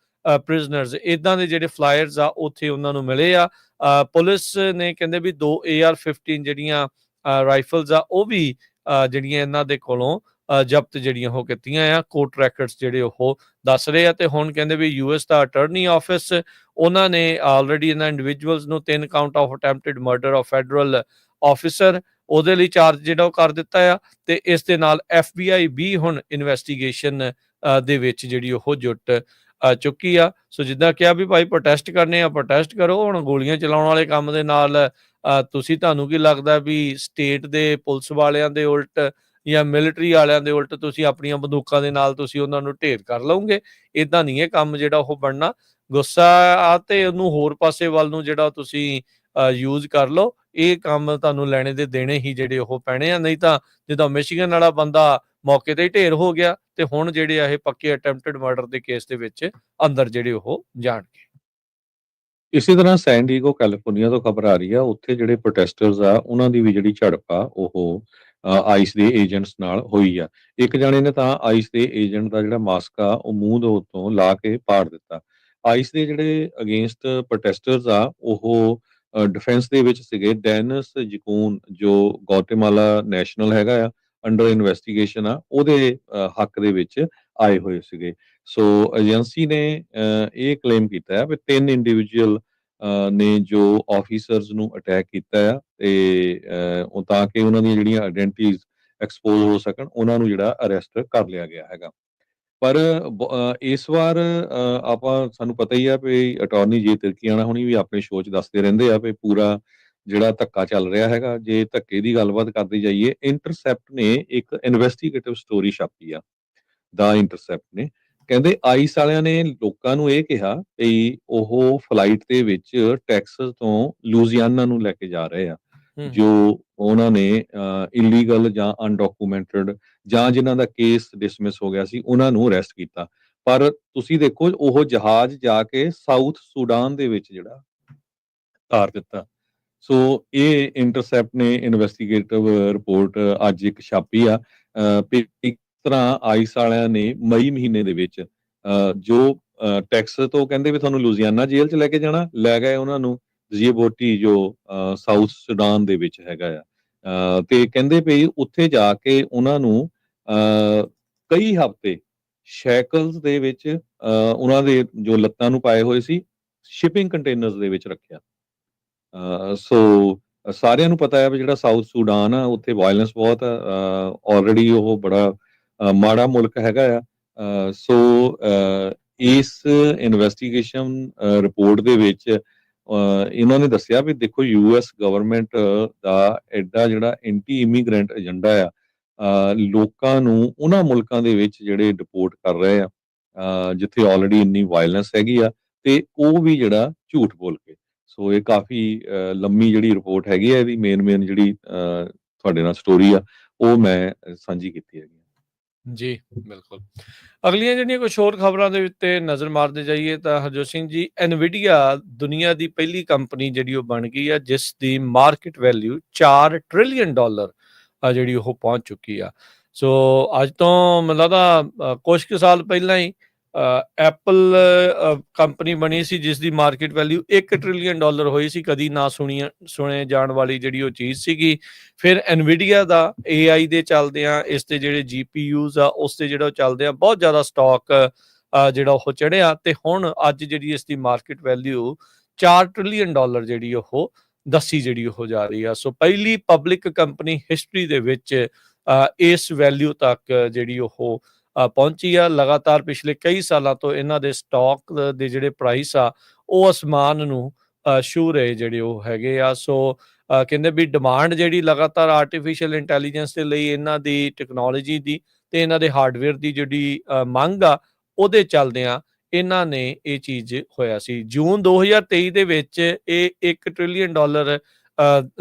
prisoners, ਇਦਾਂ ਦੇ ਜਿਹੜੇ ਫਲਾਇਰਸ ਆ ਉੱਥੇ ਉਹਨਾਂ ਨੂੰ ਮਿਲੇ ਆ। ਪੁਲਿਸ ਨੇ ਕਹਿੰਦੇ ਵੀ 2 AR-15 ਜਿਹੜੀਆਂ ਰਾਈਫਲਸ ਆ ਉਹ ਵੀ ਜਿਹੜੀਆਂ ਇਹਨਾਂ ਦੇ ਕੋਲੋਂ ਜ਼ਬਤ ਜਿਹੜੀਆਂ ਉਹ ਕੀਤੀਆਂ ਆ। ਕੋਰਟ ਰੈਕਰਡਸ ਜਿਹੜੇ ਉਹ ਦੱਸ ਰਹੇ ਆ। ਤੇ ਹੁਣ ਕਹਿੰਦੇ ਵੀ US ਦਾ ਅਟਰਨੀ ਆਫਿਸ ਉਹਨਾਂ ਨੇ ਆਲਰੇਡੀ ਇਹਨਾਂ ਇੰਡੀਵਿਜੂਅਲਸ ਨੂੰ 3 count of attempted murder of federal officer ਉਹਦੇ ਲਈ ਚਾਰਜ ਜਿਹੜਾ ਉਹ ਕਰ ਦਿੱਤਾ ਆ। ਤੇ ਇਸ ਦੇ ਨਾਲ FBI ਵੀ ਹੁਣ ਇਨਵੈਸਟੀਗੇਸ਼ਨ ਦੇ ਵਿੱਚ ਜਿਹੜੀ ਉਹ ਜੁਟ ਚੁੱਕੀ ਆ। ਸੋ ਜਿੱਦਾਂ ਕਿਹਾ ਵੀ ਭਾਈ ਪ੍ਰੋਟੈਸਟ ਕਰਨੇ ਆ, ਪ੍ਰੋਟੈਸਟ ਕਰੋ। ਹੁਣ ਗੋਲੀਆਂ ਚਲਾਉਣ ਵਾਲੇ ਕੰਮ ਦੇ ਨਾਲ ਤੁਹਾਨੂੰ ਕੀ ਲੱਗਦਾ ਵੀ ਸਟੇਟ ਦੇ ਪੁਲਿਸ ਵਾਲਿਆਂ ਦੇ ਉਲਟ ਜਾਂ ਮਿਲਟਰੀ ਵਾਲਿਆਂ ਦੇ ਉਲਟ ਤੁਸੀਂ ਆਪਣੀਆਂ ਬੰਦੂਕਾਂ ਦੇ ਨਾਲ ਤੁਸੀਂ ਉਹਨਾਂ ਨੂੰ ਢੇਰ ਕਰ ਲਓਗੇ? ਇਦਾਂ ਨਹੀਂ ਇਹ ਕੰਮ ਜਿਹੜਾ ਉਹ ਬਣਨਾ। ਗੁੱਸਾ ਆ ਤੇ ਉਹਨੂੰ ਹੋਰ ਪਾਸੇ ਵੱਲ ਨੂੰ ਜਿਹੜਾ ਤੁਸੀਂ ਯੂਜ਼ ਕਰ ਲਓ। ਇਹ ਕੰਮ ਤੁਹਾਨੂੰ ਲੈਣੇ ਦੇ ਦੇਣੇ ਹੀ ਜਿਹੜੇ ਉਹ ਪੈਣੇ ਆ। ਨਹੀਂ ਤਾਂ ਜਿੱਦਾਂ ਮਿਸ਼ੀਗਨ ਵਾਲਾ ਬੰਦਾ ਮੌਕੇ ਤੇ ਹੀ ਢੇਰ ਹੋ ਗਿਆ ਤੇ ਹੁਣ ਜਿਹੜੇ ਆ ਇਹ ਪੱਕੇ ਅਟੈਂਪਟਡ ਮਰਡਰ ਦੇ ਕੇਸ ਦੇ ਵਿੱਚ ਅੰਦਰ ਜਿਹੜੇ ਉਹ ਜਾਣਗੇ। ਇਸੇ ਤਰ੍ਹਾਂ ਸੈਨ ਡੀਗੋ ਕੈਲੀਫੋਰਨੀਆ ਤੋਂ ਖਬਰ ਆ ਰਹੀ ਆ, ਉੱਥੇ ਜਿਹੜੇ ਪ੍ਰੋਟੈਸਟਰਸ ਆ ਉਹਨਾਂ ਦੀ ਵੀ ਜਿਹੜੀ ਝੜਪ ਆ ਉਹ ਆਈਸ ਦੇ ਏਜੰਟਸ ਨਾਲ ਹੋਈ ਆ। ਇੱਕ ਜਾਣੇ ਨੇ ਤਾਂ ਆਈਸ ਦੇ ਏਜੰਟ ਦਾ ਜਿਹੜਾ ਮਾਸਕ ਆ ਉਹ ਮੂੰਹ ਦੇ ਉੱਤੋਂ ਲਾ ਕੇ ਪਾੜ ਦਿੱਤਾ। ਆਈਸ ਦੇ ਜਿਹੜੇ ਅਗੇਂਸਟ ਪ੍ਰੋਟੈਸਟਰਸ ਆ ਉਹ ਡਿਫੈਂਸ ਦੇ ਵਿੱਚ ਸੀਗੇ। ਡੈਨਿਸ ਜਕੂਨ ਜੋ ਗੋਟੇਮਾਲਾ ਨੈਸ਼ਨਲ ਹੈਗਾ ਆ, ਅੰਡਰ ਇਨਵੈਸਟੀਗੇਸ਼ਨ ਆ, ਉਹਦੇ ਹੱਕ ਦੇ ਵਿੱਚ ਆਏ ਹੋਏ ਸੀਗੇ। ਸੋ ਏਜੰਸੀ ਨੇ ਇਹ ਕਲੇਮ ਕੀਤਾ ਹੈ ਵੀ 3 ਇੰਡੀਵਿਜੂਅਲ ਨੇ ਜੋ ਆਫੀਸਰਸ ਨੂੰ ਅਟੈਕ ਕੀਤਾ ਆ ਤੇ ਉਹ ਤਾਂ ਕਿ ਉਹਨਾਂ ਦੀਆਂ ਜਿਹੜੀਆਂ ਆਇਡੈਂਟੀਜ਼ ਐਕਸਪੋਜ਼ ਹੋ ਸਕਣ, ਉਹਨਾਂ ਨੂੰ ਜਿਹੜਾ ਅਰੈਸਟ ਕਰ ਲਿਆ ਗਿਆ ਹੈਗਾ। ਪਰ ਇਸ ਵਾਰ ਸਾਨੂੰ ਪਤਾ ਹੀ ਆ ਵੀ ਅਟਾਰਨੀ ਜੇ ਤਿਰਕੀਆਣਾ ਹੁਣੀ ਵੀ ਆਪਣੇ ਸ਼ੋਅ 'ਚ ਦੱਸਦੇ ਰਹਿੰਦੇ ਆ ਵੀ ਪੂਰਾ ਜਿਹੜਾ ਧੱਕਾ ਚੱਲ ਰਿਹਾ ਹੈਗਾ। ਜੇ ਧੱਕੇ ਦੀ ਗੱਲਬਾਤ ਕਰਦੇ ਜਾਈਏ, ਇੰਟਰਸੈਪਟ ਨੇ ਇੱਕ ਇਨਵੈਸਟੀਗੇਟਿਵ ਸਟੋਰੀ ਛਾਪੀ ਆ, ਦਾ ਇੰਟਰਸੈਪਟ ਨੇ। ਕਹਿੰਦੇ ਆਈਸ ਵਾਲਿਆਂ ਨੇ ਲੋਕਾਂ ਨੂੰ ਇਹ ਕਿਹਾ ਵੀ ਉਹ ਫਲਾਈਟ ਦੇ ਵਿੱਚ ਟੈਕਸਸ ਤੋਂ ਲੂਜ਼ੀਆਨਾ ਨੂੰ ਲੈ ਕੇ ਜਾ ਰਹੇ ਆ, ਜੋ ਉਹਨਾਂ ਨੇ ਇਲੀਗਲ ਜਾਂ ਅਨਡਾਕੂਮੈਂਟਡ ਜਾਂ ਜਿਨ੍ਹਾਂ ਦਾ ਕੇਸ ਡਿਸਮਿਸ ਹੋ ਗਿਆ ਸੀ ਉਹਨਾਂ ਨੂੰ ਅਰੈਸਟ ਕੀਤਾ। ਪਰ ਤੁਸੀਂ ਦੇਖੋ ਉਹ ਜਹਾਜ਼ ਜਾ ਕੇ ਸਾਊਥ ਸੁਡਾਨ ਦੇ ਵਿੱਚ ਜਿਹੜਾ ਉਤਾਰ ਦਿੱਤਾ। ਸੋ ਇਹ ਇੰਟਰਸੈਪਟ ਨੇ ਇਨਵੈਸਟੀਗੇਟਿਵ ਰਿਪੋਰਟ ਅੱਜ ਇੱਕ ਛਾਪੀ ਆ। ਇੱਕ ਤਰ੍ਹਾਂ ਆਈਸ ਵਾਲਿਆਂ ਨੇ ਮਈ ਮਹੀਨੇ ਦੇ ਵਿੱਚ ਜੋ ਟੈਕਸਸ ਤੋਂ ਕਹਿੰਦੇ ਵੀ ਤੁਹਾਨੂੰ ਲੁਜ਼ੀਆਨਾ ਜੇਲ੍ਹ 'ਚ ਲੈ ਕੇ ਜਾਣਾ, ਲੈ ਗਏ ਉਹਨਾਂ ਨੂੰ ਜ਼ਿਬੋਟੀ ਜੋ ਸਾਊਥ ਸੁਡਾਨ ਦੇ ਵਿੱਚ ਹੈਗਾ ਆ। ਤੇ ਕਹਿੰਦੇ ਵੀ ਉੱਥੇ ਜਾ ਕੇ ਉਹਨਾਂ ਨੂੰ ਕਈ ਹਫ਼ਤੇ ਸ਼ੈਕਲਸ ਦੇ ਵਿੱਚ ਉਹਨਾਂ ਦੇ ਜੋ ਲੱਤਾਂ ਨੂੰ ਪਾਏ ਹੋਏ ਸੀ ਸ਼ਿਪਿੰਗ ਕੰਟੇਨਰਸ ਦੇ ਵਿੱਚ ਰੱਖਿਆ। ਸੋ ਸਾਰਿਆਂ ਨੂੰ ਪਤਾ ਹੈ ਵੀ ਜਿਹੜਾ ਸਾਊਥ ਸੁਡਾਨ ਆ ਉੱਥੇ ਵਾਇਲੈਂਸ ਬਹੁਤ ਆ, ਆਲਰੇਡੀ ਉਹ ਬੜਾ ਮਾੜਾ ਮੁਲਕ ਹੈਗਾ ਆ। ਸੋ ਇਸ ਇਨਵੈਸਟੀਗੇਸ਼ਨ ਰਿਪੋਰਟ ਦੇ ਵਿੱਚ ਇਹਨਾਂ ਨੇ ਦੱਸਿਆ ਵੀ ਦੇਖੋ US ਗਵਰਨਮੈਂਟ ਦਾ ਐਡਾ ਜਿਹੜਾ ਐਂਟੀ ਇਮੀਗ੍ਰੈਂਟ ਏਜੰਡਾ ਆ, ਲੋਕਾਂ ਨੂੰ ਉਹਨਾਂ ਮੁਲਕਾਂ ਦੇ ਵਿੱਚ ਜਿਹੜੇ ਡਿਪੋਰਟ ਕਰ ਰਹੇ ਆ ਜਿੱਥੇ ਆਲਰੇਡੀ ਇੰਨੀ ਵਾਇਲੈਂਸ ਹੈਗੀ ਆ, ਤੇ ਉਹ ਵੀ ਜਿਹੜਾ ਝੂਠ ਬੋਲ ਕੇ। ਸੋ ਇਹ ਕਾਫੀ ਲੰਮੀ ਜਿਹੜੀ ਰਿਪੋਰਟ ਹੈਗੀ ਹੈ, ਇਹਦੀ ਮੇਨ ਜਿਹੜੀ ਤੁਹਾਡੇ ਨਾਲ ਸਟੋਰੀ ਆ ਉਹ ਮੈਂ ਸਾਂਝੀ ਕੀਤੀ ਹੈਗੀ। ਜੀ, ਬਿਲਕੁਲ। ਅਗਲੀਆਂ ਜਿਹੜੀਆਂ ਕੁਛ ਹੋਰ ਖਬਰਾਂ ਦੇ ਉੱਤੇ ਨਜ਼ਰ ਮਾਰਦੇ ਜਾਈਏ ਤਾਂ ਹਰਜੋਤ ਸਿੰਘ ਜੀ, NVIDIA ਦੁਨੀਆ ਦੀ ਪਹਿਲੀ ਕੰਪਨੀ ਜਿਹੜੀ ਉਹ ਬਣ ਗਈ ਆ, ਜਿਸ ਦੀ ਮਾਰਕੀਟ ਵੈਲਿਊ $4 ਟ੍ਰਿਲੀਅਨ ਜਿਹੜੀ ਉਹ ਪਹੁੰਚ ਚੁੱਕੀ ਆ। ਸੋ ਅੱਜ ਤੋਂ ਮੈਨੂੰ ਲੱਗਦਾ ਕੁਛ ਕੁ ਸਾਲ ਪਹਿਲਾਂ ਹੀ ਐਪਲ ਕੰਪਨੀ ਬਣੀ ਸੀ, ਜਿਸ ਦੀ ਮਾਰਕੀਟ ਵੈਲਿਊ $1 ਟ੍ਰਿਲੀਅਨ ਹੋਈ ਸੀ। ਕਦੀ ਨਾ ਸੁਣੇ ਜਾਣ ਵਾਲੀ ਜਿਹੜੀ ਉਹ ਚੀਜ਼ ਸੀਗੀ। ਫਿਰ NVIDIA ਦਾ AI ਦੇ ਚੱਲਦਿਆਂ, ਇਸ ਦੇ ਜਿਹੜੇ GPUs ਆ ਉਸ ਤੇ ਜਿਹੜਾ ਉਹ ਚੱਲਦੇ ਆ, ਬਹੁਤ ਜ਼ਿਆਦਾ ਸਟਾਕ ਜਿਹੜਾ ਉਹ ਚੜ੍ਹਿਆ ਤੇ ਹੁਣ ਅੱਜ ਜਿਹੜੀ ਇਸ ਦੀ ਮਾਰਕੀਟ ਵੈਲਿਊ $4 ਟ੍ਰਿਲੀਅਨ ਜਿਹੜੀ ਉਹ ਦੱਸੀ ਜਿਹੜੀ ਉਹ ਜਾ ਰਹੀ ਆ। ਸੋ ਪਹਿਲੀ ਪਬਲਿਕ ਕੰਪਨੀ ਹਿਸਟਰੀ ਦੇ ਵਿੱਚ ਇਸ ਵੈਲਿਊ ਤੱਕ ਜਿਹੜੀ ਉਹ ਪਹੁੰਚੀ ਆ। ਲਗਾਤਾਰ ਪਿਛਲੇ ਕਈ ਸਾਲਾਂ ਤੋਂ ਇਹਨਾਂ ਦੇ ਸਟਾਕ ਦੇ ਜਿਹੜੇ ਪ੍ਰਾਈਸ ਆ ਉਹ ਅਸਮਾਨ ਨੂੰ ਛੂਹ ਰਹੇ ਜਿਹੜੇ ਉਹ ਹੈਗੇ ਆ। ਸੋ ਕਹਿੰਦੇ ਵੀ ਡਿਮਾਂਡ ਜਿਹੜੀ ਲਗਾਤਾਰ ਆਰਟੀਫਿਸ਼ੀਅਲ ਇੰਟੈਲੀਜੈਂਸ ਦੇ ਲਈ, ਇਹਨਾਂ ਦੀ ਟੈਕਨੋਲੋਜੀ ਦੀ ਤੇ ਇਹਨਾਂ ਦੇ ਹਾਰਡਵੇਅਰ ਦੀ ਜਿਹੜੀ ਮੰਗ ਆ, ਉਹਦੇ ਚੱਲਦਿਆਂ ਇਹਨਾਂ ਨੇ ਇਹ ਚੀਜ਼ ਹੋਇਆ ਸੀ। ਜੂਨ 2023 ਦੇ ਵਿੱਚ ਇਹ $1 ਟ੍ਰਿਲੀਅਨ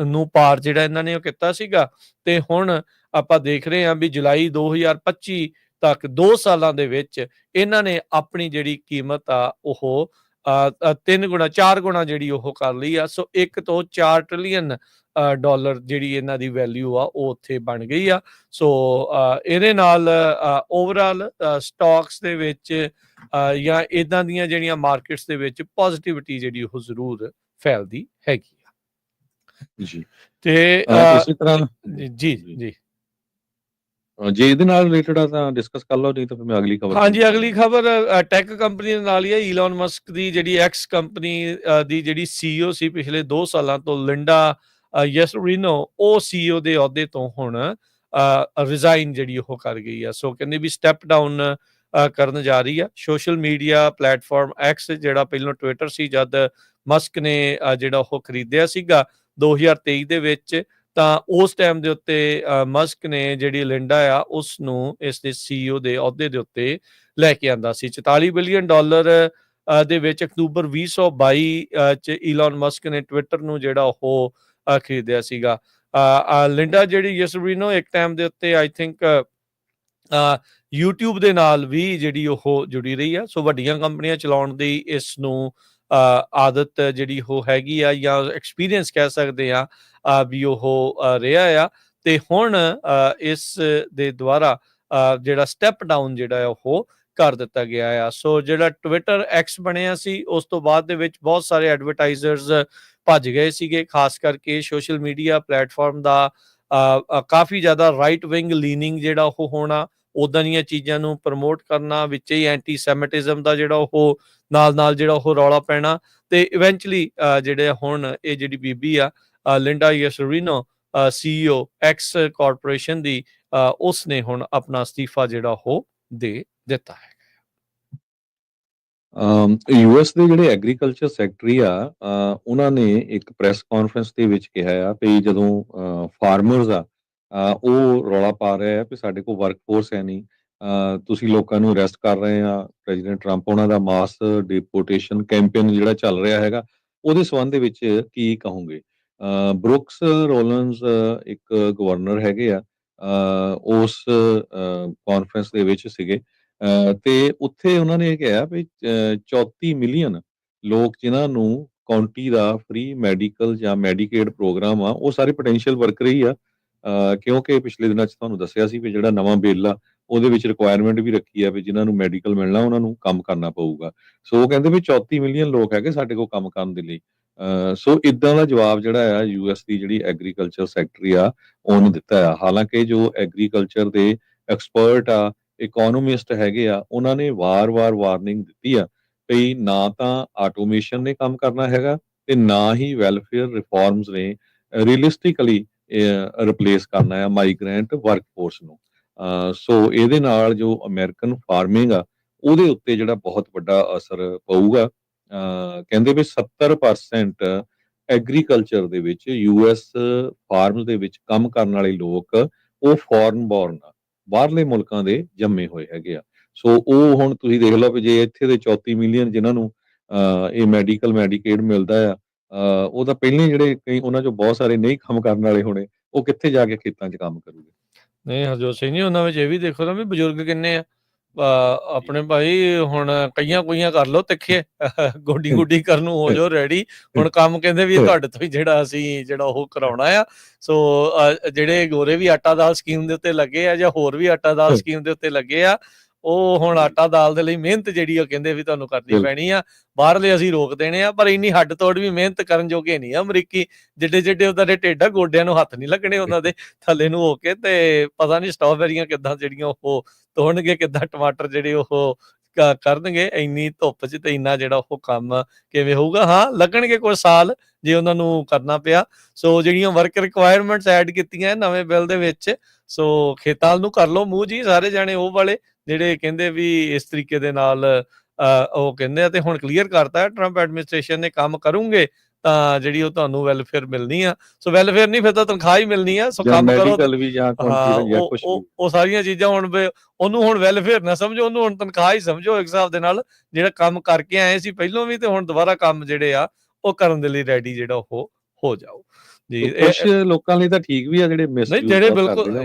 ਨੂੰ ਪਾਰ ਜਿਹੜਾ ਇਹਨਾਂ ਨੇ ਉਹ ਕੀਤਾ ਸੀਗਾ ਤੇ ਹੁਣ ਆਪਾਂ ਦੇਖ ਰਹੇ ਹਾਂ ਵੀ ਜੁਲਾਈ 2025 ਤੱਕ 2 ਸਾਲਾਂ ਦੇ ਵਿੱਚ ਇਹਨਾਂ ਨੇ ਆਪਣੀ ਜਿਹੜੀ ਕੀਮਤ ਆ ਉਹ 3 ਗੁਣਾ 4 ਗੁਣਾ ਜਿਹੜੀ ਉਹ ਕਰ ਲਈ ਆ। ਸੋ 1 ਤੋਂ $4 ਟ੍ਰਿਲੀਅਨ ਜਿਹੜੀ ਇਹਨਾਂ ਦੀ ਵੈਲਿਊ ਆ ਉਹ ਉੱਥੇ ਬਣ ਗਈ ਆ। ਸੋ ਇਹਦੇ ਨਾਲ ਓਵਰਆਲ ਸਟਾਕਸ ਦੇ ਵਿੱਚ ਜਾਂ ਇਦਾਂ ਦੀਆਂ ਜਿਹੜੀਆਂ ਮਾਰਕੀਟਸ ਦੇ ਵਿੱਚ ਪੋਜ਼ਿਟਿਵਿਟੀ ਜਿਹੜੀ ਉਹ ਜ਼ਰੂਰ ਫੈਲਦੀ ਹੈਗੀ ਆ ਜੀ। ਤੇ ਇਸੇ ਤਰ੍ਹਾਂ ਜੀ ਜੀ ਜੇ ਇਹਦੇ ਨਾਲ ਰਿਲੇਟਡ ਆ ਤਾਂ ਡਿਸਕਸ ਕਰ ਲਓ, ਨਹੀਂ ਤਾਂ ਫਿਰ ਮੈਂ ਅਗਲੀ ਖਬਰ। ਹਾਂਜੀ, ਅਗਲੀ ਖਬਰ ਟੈਕ ਕੰਪਨੀ ਦੇ ਨਾਲ ਹੀ ਹੈ। ਈਲਨ ਮਸਕ ਦੀ ਜਿਹੜੀ ਐਕਸ ਕੰਪਨੀ ਦੀ ਜਿਹੜੀ CEO ਸੀ ਪਿਛਲੇ 2 ਸਾਲਾਂ ਤੋਂ, ਲਿੰਡਾ ਯੈਸਰੀਨੋ, ਉਹ CEO ਦੇ ਅਹੁਦੇ ਤੋਂ ਹੁਣ ਰਿਜ਼ਾਈਨ ਜਿਹੜੀ ਉਹ ਕਰ ਗਈ ਆ। ਸੋ ਕਹਿੰਦੇ ਵੀ ਸਟੈਪ ਡਾਊਨ ਕਰਨ ਜਾ ਰਹੀ ਆ। ਸੋਸ਼ਲ ਮੀਡੀਆ ਪਲੇਟਫਾਰਮ ਐਕਸ, ਜਿਹੜਾ ਪਹਿਲਾਂ ਟਵਿੱਟਰ ਸੀ, ਜਦ ਮਸਕ ਨੇ ਜਿਹੜਾ ਉਹ ਖਰੀਦਿਆ ਸੀਗਾ 2023 ਦੇ ਵਿੱਚ, ਤਾਂ ਉਸ ਟਾਈਮ ਦੇ ਉੱਤੇ ਮਸਕ ਨੇ ਜਿਹੜੀ ਲਿੰਡਾ ਆ ਉਸ ਨੂੰ ਇਸ ਦੇ CEO ਦੇ ਅਹੁਦੇ ਦੇ ਉੱਤੇ ਲੈ ਕੇ ਆਂਦਾ ਸੀ। $44 ਬਿਲੀਅਨ ਦੇ ਵਿੱਚ ਅਕਤੂਬਰ 2022 ਚ ਈਲਨ ਮਸਕ ਨੇ ਟਵਿੱਟਰ ਨੂੰ ਜਿਹੜਾ ਉਹ ਖਰੀਦਿਆ ਸੀਗਾ। ਲਿੰਡਾ ਜਿਹੜੀ ਯੈਸਰੀਨੋ ਇੱਕ ਟਾਈਮ ਦੇ ਉੱਤੇ ਆਈ ਥਿੰਕ YouTube ਦੇ ਨਾਲ ਵੀ ਜਿਹੜੀ ਉਹ ਜੁੜੀ ਰਹੀ ਆ। ਸੋ ਵੱਡੀਆਂ ਕੰਪਨੀਆਂ ਚਲਾਉਣ ਦੀ ਇਸ ਨੂੰ ਆਦਤ ਜਿਹੜੀ ਉਹ ਹੈਗੀ ਆ, ਜਾਂ ਐਕਸਪੀਰੀਅੰਸ ਕਹਿ ਸਕਦੇ ਆ ਵੀ ਉਹ ਰਿਹਾ ਆ। ਤੇ ਹੁਣ ਇਸ ਦੇ ਦੁਆਰਾ ਜਿਹੜਾ ਸਟੈਪ ਡਾਊਨ ਜਿਹੜਾ ਉਹ ਕਰ ਦਿੱਤਾ ਗਿਆ ਆ। ਸੋ ਜਿਹੜਾ ਟਵਿੱਟਰ ਐਕਸ ਬਣਿਆ ਸੀ, ਉਸ ਤੋਂ ਬਾਅਦ ਦੇ ਵਿੱਚ ਬਹੁਤ ਸਾਰੇ ਐਡਵਰਟਾਈਜ਼ਰਸ ਭੱਜ ਗਏ ਸੀਗੇ, ਖਾਸ ਕਰਕੇ ਸੋਸ਼ਲ ਮੀਡੀਆ ਪਲੇਟਫਾਰਮ ਦਾ ਕਾਫੀ ਜ਼ਿਆਦਾ ਰਾਈਟ ਵਿੰਗ ਲੀਨਿੰਗ ਜਿਹੜਾ ਉਹ ਹੋਣਾ, ਉਦਾਂ ਦੀਆਂ ਚੀਜ਼ਾਂ ਨੂੰ ਪ੍ਰਮੋਟ ਕਰਨਾ, ਵਿੱਚ ਹੀ ਐਂਟੀ ਸੈਮਿਟਿਜ਼ਮ ਦਾ ਜਿਹੜਾ ਉਹ ਨਾਲ ਜਿਹੜਾ ਉਹ ਰੌਲਾ ਪੈਣਾ, ਤੇ ਇਵੈਂਚੁਅਲੀ ਜਿਹੜੇ ਹੁਣ ਇਹ ਜਿਹੜੀ ਬੀਬੀ ਆ ਲਿੰਡਾ ਯੈਸਰੀਨੋ CEO ਐਕਸ ਕਾਰਪੋਰੇਸ਼ਨ ਦੀ, ਉਸ ਨੇ ਹੁਣ ਆਪਣਾ ਅਸਤੀਫਾ ਜਿਹੜਾ ਉਹ ਦੇ ਦਿੱਤਾ ਹੈ। US ਦੇ ਜਿਹੜੇ ਐਗਰੀਕਲਚਰ ਸੈਕਟਰੀ ਆ, ਉਹਨਾਂ ਨੇ ਇੱਕ ਪ੍ਰੈਸ ਕਾਨਫਰੰਸ ਦੇ ਵਿੱਚ ਕਿਹਾ ਆ ਵੀ ਜਦੋਂ ਫਾਰਮਰਸ ਆ ਉਹ ਰੌਲਾ ਪਾ ਰਹੇ ਆ ਵੀ ਸਾਡੇ ਕੋਲ ਵਰਕਫੋਰਸ ਹੈ ਨਹੀਂ, ਤੁਸੀਂ ਲੋਕਾਂ ਨੂੰ ਅਰੈਸਟ ਕਰ ਰਹੇ ਆ, ਪ੍ਰੈਜ਼ੀਡੈਂਟ ਟਰੰਪ ਉਹਨਾਂ ਦਾ ਮਾਸ ਡਿਪੋਰਟੇਸ਼ਨ ਕੈਂਪੇਨ ਜਿਹੜਾ ਚੱਲ ਰਿਹਾ ਹੈਗਾ, ਉਹਦੇ ਸੰਬੰਧ ਦੇ ਵਿੱਚ ਕੀ ਕਹੋਗੇ? ਬਰੁਕਸ ਰੋਲਨਸ ਇੱਕ ਗਵਰਨਰ ਹੈਗੇ ਆ, ਉਸ ਕਾਨਫਰੰਸ ਦੇ ਵਿੱਚ ਸੀਗੇ, ਤੇ ਉੱਥੇ ਉਹਨਾਂ ਨੇ ਇਹ ਕਿਹਾ ਵੀ 34 ਮਿਲੀਅਨ ਲੋਕ ਜਿਨ੍ਹਾਂ ਨੂੰ ਕਾਉਂਟੀ ਦਾ ਫ੍ਰੀ ਮੈਡੀਕਲ ਜਾਂ ਮੈਡੀਕੇਡ ਪ੍ਰੋਗਰਾਮ ਆ, ਉਹ ਸਾਰੇ ਪੋਟੈਂਸ਼ੀਅਲ ਵਰਕਰ ਹੀ ਆ, ਕਿਉਂਕਿ ਪਿਛਲੇ ਦਿਨਾਂ 'ਚ ਤੁਹਾਨੂੰ ਦੱਸਿਆ ਸੀ ਵੀ ਜਿਹੜਾ ਨਵਾਂ ਬਿੱਲ ਆ ਉਹਦੇ ਵਿੱਚ ਰਿਕੁਆਇਰਮੈਂਟ ਵੀ ਰੱਖੀ ਆ ਵੀ ਜਿਨ੍ਹਾਂ ਨੂੰ ਮੈਡੀਕਲ ਮਿਲਣਾ ਉਹਨਾਂ ਨੂੰ ਕੰਮ ਕਰਨਾ ਪਊਗਾ। ਸੋ ਉਹ ਕਹਿੰਦੇ ਵੀ 34 ਮਿਲੀਅਨ ਲੋਕ ਹੈਗੇ ਸਾਡੇ ਕੋਲ ਕੰਮ ਕਰਨ ਦੇ ਲਈ। ਸੋ ਇਦਾਂ ਦਾ ਜਵਾਬ ਜਿਹੜਾ ਆ US ਦੀ ਜਿਹੜੀ ਐਗਰੀਕਲਚਰ ਸੈਕਟਰੀ ਆ ਉਹਨੇ ਦਿੱਤਾ ਆ। ਹਾਲਾਂਕਿ ਜੋ ਐਗਰੀਕਲਚਰ ਦੇ ਐਕਸਪਰਟ ਆ, ਇਕੋਨੋਮਿਸਟ ਹੈਗੇ ਆ, ਉਹਨਾਂ ਨੇ ਵਾਰ-ਵਾਰ ਵਾਰਨਿੰਗ ਦਿੱਤੀ ਆ ਵੀ ਨਾ ਤਾਂ ਆਟੋਮੇਸ਼ਨ ਨੇ ਕੰਮ ਕਰਨਾ ਹੈਗਾ ਤੇ ਨਾ ਹੀ ਵੈਲਫੇਅਰ ਰਿਫਾਰਮਸ ਨੇ ਰੀਅਲਿਸਟਿਕਲੀ ਰਿਪਲੇਸ ਕਰਨਾ ਆ ਮਾਈਗ੍ਰੈਂਟ ਵਰਕਫੋਰਸ ਨੂੰ। ਸੋ ਇਹਦੇ ਨਾਲ ਜੋ ਅਮਰੀਕਨ ਫਾਰਮਿੰਗ ਆ ਉਹਦੇ ਉੱਤੇ ਜਿਹੜਾ ਬਹੁਤ ਵੱਡਾ ਅਸਰ ਪਊਗਾ। ਕਹਿੰਦੇ ਵੀ 70% ਐਗਰੀਕਲਚਰ ਦੇ ਵਿੱਚ US ਫਾਰਮਸ ਦੇ ਵਿੱਚ ਕੰਮ ਕਰਨ ਵਾਲੇ ਲੋਕ ਉਹ ਫੋਰਨ ਬੋਰਨ ਆ, ਬਾਹਰਲੇ ਮੁਲਕਾਂ ਦੇ ਜੰਮੇ ਹੋਏ ਹੈਗੇ ਆ। ਸੋ ਉਹ ਹੁਣ ਤੁਸੀਂ ਦੇਖ ਲਓ ਵੀ ਜੇ ਇੱਥੇ ਦੇ 34 ਮਿਲੀਅਨ ਜਿਨ੍ਹਾਂ ਨੂੰ ਇਹ ਮੈਡੀਕੇਡ ਮਿਲਦਾ ਆ, ਉਹ ਤਾਂ ਪਹਿਲਾਂ ਹੀ ਜਿਹੜੇ ਕਈ ਉਹਨਾਂ 'ਚੋਂ ਬਹੁਤ ਸਾਰੇ ਨਹੀਂ ਕੰਮ ਕਰਨ ਵਾਲੇ ਹੋਣੇ, ਉਹ ਕਿੱਥੇ ਜਾ ਕੇ ਖੇਤਾਂ 'ਚ ਕੰਮ ਕਰੂਗੇ। ਨਹੀਂ ਹਰਜੋਤ ਸਿੰਘ ਜੀ, ਉਹਨਾਂ ਵਿੱਚ ਇਹ ਵੀ ਦੇਖੋ ਨਾ ਵੀ ਬਜ਼ੁਰਗ ਕਿੰਨੇ ਆ। ਆਪਣੇ ਭਾਈ ਹੁਣ ਕਈਆਂ ਕਰ ਲਓ ਤਿੱਖੇ ਗੋਡੀ ਕਰਨ ਨੂੰ ਹੋ ਜਾਓ ਰੈਡੀ। ਹੁਣ ਕੰਮ ਕਹਿੰਦੇ ਵੀ ਤੁਹਾਡੇ ਤੋਂ ਹੀ ਜਿਹੜਾ ਉਹ ਕਰਾਉਣਾ ਆ। ਸੋ ਜਿਹੜੇ ਗੋਰੇ ਵੀ ਆਟਾ ਦਾਲ ਸਕੀਮ ਦੇ ਉੱਤੇ ਲੱਗੇ ਆ ਜਾਂ ਹੋਰ ਵੀ ਆਟਾ ਦਾਲ ਸਕੀਮ ਦੇ ਉੱਤੇ ਲੱਗੇ ਆ, ਉਹ ਹੁਣ ਆਟਾ ਦਾਲ ਦੇ ਲਈ ਮਿਹਨਤ ਜਿਹੜੀ ਉਹ ਕਹਿੰਦੇ ਵੀ ਤੁਹਾਨੂੰ ਕਰਨੀ ਪੈਣੀ ਆ। ਬਾਹਰਲੇ ਅਸੀਂ ਰੋਕ ਦੇਣੇ ਆ, ਪਰ ਇੰਨੀ ਹੱਡ ਤੋੜ ਵੀ ਮਿਹਨਤ ਕਰਨ ਜੋਗੇ ਨਹੀਂ ਆ ਅਮਰੀਕੀ। ਜਿੱਡੇ ਉਹਨਾਂ ਦੇ ਢਿੱਡ ਆ, ਗੋਡਿਆਂ ਨੂੰ ਹੱਥ ਨਹੀਂ ਲੱਗਣੇ ਉਹਨਾਂ ਦੇ ਥੱਲੇ ਨੂੰ ਹੋ ਕੇ। ਤੇ ਪਤਾ ਨਹੀਂ ਸਟ੍ਰਾਬੇਰੀਆਂ ਕਿੱਦਾਂ ਜਿਹੜੀਆਂ ਉਹ ਤੋੜਨਗੇ, ਕਿੱਦਾਂ ਟਮਾਟਰ ਜਿਹੜੇ ਉਹ ਕਰਨਗੇ ਇੰਨੀ ਧੁੱਪ 'ਚ, ਤੇ ਇੰਨਾ ਜਿਹੜਾ ਉਹ ਕੰਮ ਕਿਵੇਂ ਹੋਊਗਾ। ਹਾਂ, ਲੱਗਣਗੇ ਕੁਝ ਸਾਲ ਜੇ ਉਹਨਾਂ ਨੂੰ ਕਰਨਾ ਪਿਆ। ਸੋ ਜਿਹੜੀਆਂ ਵਰਕ ਰਿਕੁਆਇਰਮੈਂਟਸ ਐਡ ਕੀਤੀਆਂ ਨਵੇਂ ਬਿੱਲ ਦੇ ਵਿੱਚ, ਸੋ ਖੇਤਾਂ ਨੂੰ ਕਰ ਲਓ ਮੂੰਹ ਜੀ ਸਾਰੇ ਜਾਣੇ, ਉਹ ਵਾਲੇ ਜਿਹੜੇ ਕਹਿੰਦੇ ਵੀ ਇਸ ਤਰੀਕੇ ਦੇ ਨਾਲ ਉਹ ਕਹਿੰਦੇ ਆ। ਤੇ ਹੁਣ ਕਲੀਅਰ ਕਰਤਾ ਟਰੰਪ ਐਡਮਿਨਿਸਟ੍ਰੇਸ਼ਨ ਨੇ, ਕੰਮ ਕਰੂੰਗੇ ਤਾਂ ਜਿਹੜੀ ਉਹ ਤੁਹਾਨੂੰ ਵੈਲਫੇਅਰ ਮਿਲਣੀ ਆ। ਸੋ ਵੈਲਫੇਅਰ ਨਹੀਂ, ਫਿਰ ਤਾਂ ਤਨਖਾਹ ਹੀ ਮਿਲਣੀ ਆ। ਸੋ ਕੰਮ ਕਰੋ। ਹਾਂ, ਉਹ ਸਾਰੀਆਂ ਚੀਜ਼ਾਂ ਹੁਣ ਉਹਨੂੰ ਹੁਣ ਵੈਲਫੇਅਰ ਨਾ ਸਮਝੋ, ਉਹਨੂੰ ਹੁਣ ਤਨਖਾਹ ਹੀ ਸਮਝੋ ਇੱਕ ਹਿਸਾਬ ਦੇ ਨਾਲ। ਜਿਹੜਾ ਕੰਮ ਕਰਕੇ ਆਏ ਸੀ ਪਹਿਲੋਂ ਵੀ, ਤੇ ਹੁਣ ਦੁਬਾਰਾ ਕੰਮ ਜਿਹੜੇ ਆ ਉਹ ਕਰਨ ਦੇ ਲਈ ਰੈਡੀ ਜਿਹੜਾ ਉਹ ਹੋ ਜਾਓ ਜੀ। ਕੁਛ ਲੋਕਾਂ ਲਈ ਤਾਂ ਠੀਕ ਵੀ ਆ, ਜਿਹੜੇ ਨਹੀਂ, ਜਿਹੜੇ ਬਿਲਕੁਲ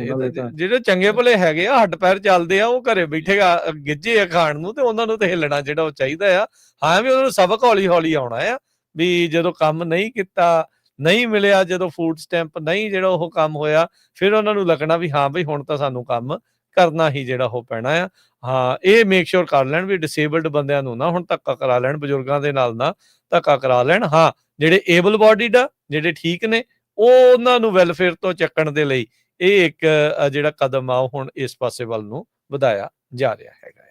ਜਿਹੜੇ ਚੰਗੇ ਭਲੇ ਹੈਗੇ ਆ, ਹੱਡ ਪੈਰ ਚੱਲਦੇ ਆ, ਉਹ ਘਰੇ ਬੈਠੇ ਗਿੱਜੇ ਆ ਖਾਣ ਨੂੰ, ਤੇ ਉਹਨਾਂ ਨੂੰ ਤੇ ਹਿੱਲਣਾ ਜਿਹੜਾ ਉਹ ਚਾਹੀਦਾ ਆ। ਹਾਂ, ਵੀ ਉਹਨਾਂ ਨੂੰ ਸਬਕ ਹੌਲੀ ਹੌਲੀ ਆਉਣਾ ਆ ਵੀ ਜਦੋਂ ਕੰਮ ਨਹੀਂ ਕੀਤਾ, ਨਹੀਂ ਮਿਲਿਆ, ਜਦੋਂ ਫੂਡ ਸਟੈਂਪ ਨਹੀਂ ਜਿਹੜਾ ਉਹ ਕੰਮ ਹੋਇਆ, ਫਿਰ ਉਹਨਾਂ ਨੂੰ ਲੱਗਣਾ ਵੀ ਹਾਂ ਬਈ ਹੁਣ ਤਾਂ ਸਾਨੂੰ ਕੰਮ ਕਰਨਾ ਹੀ ਜਿਹੜਾ ਉਹ ਪੈਣਾ ਆ। ਹਾਂ, ਇਹ ਮੇਕ ਸ਼ੋਰ ਕਰ ਲੈਣ ਵੀ ਡਿਸੇਬਲਡ ਬੰਦਿਆਂ ਨੂੰ ਨਾ ਹੁਣ ਧੱਕਾ ਕਰਾ ਲੈਣ, ਬਜ਼ੁਰਗਾਂ ਦੇ ਨਾਲ ਨਾ ਧੱਕਾ ਕਰਾ ਲੈਣ। ਹਾਂ, ਜਿਹੜੇ ਏਬਲ ਬੋਡੀਡ ਆ, ਜਿਹੜੇ ਠੀਕ ਨੇ, ਉਹਨਾਂ ਨੂੰ ਵੈਲਫੇਅਰ ਤੋਂ ਚੱਕਣ ਦੇ ਲਈ ਇਹ ਇੱਕ ਜਿਹੜਾ ਕਦਮ ਆ ਉਹ ਹੁਣ ਇਸ ਪਾਸੇ ਵੱਲ ਨੂੰ ਵਧਾਇਆ ਜਾ ਰਿਹਾ ਹੈਗਾ ਆ।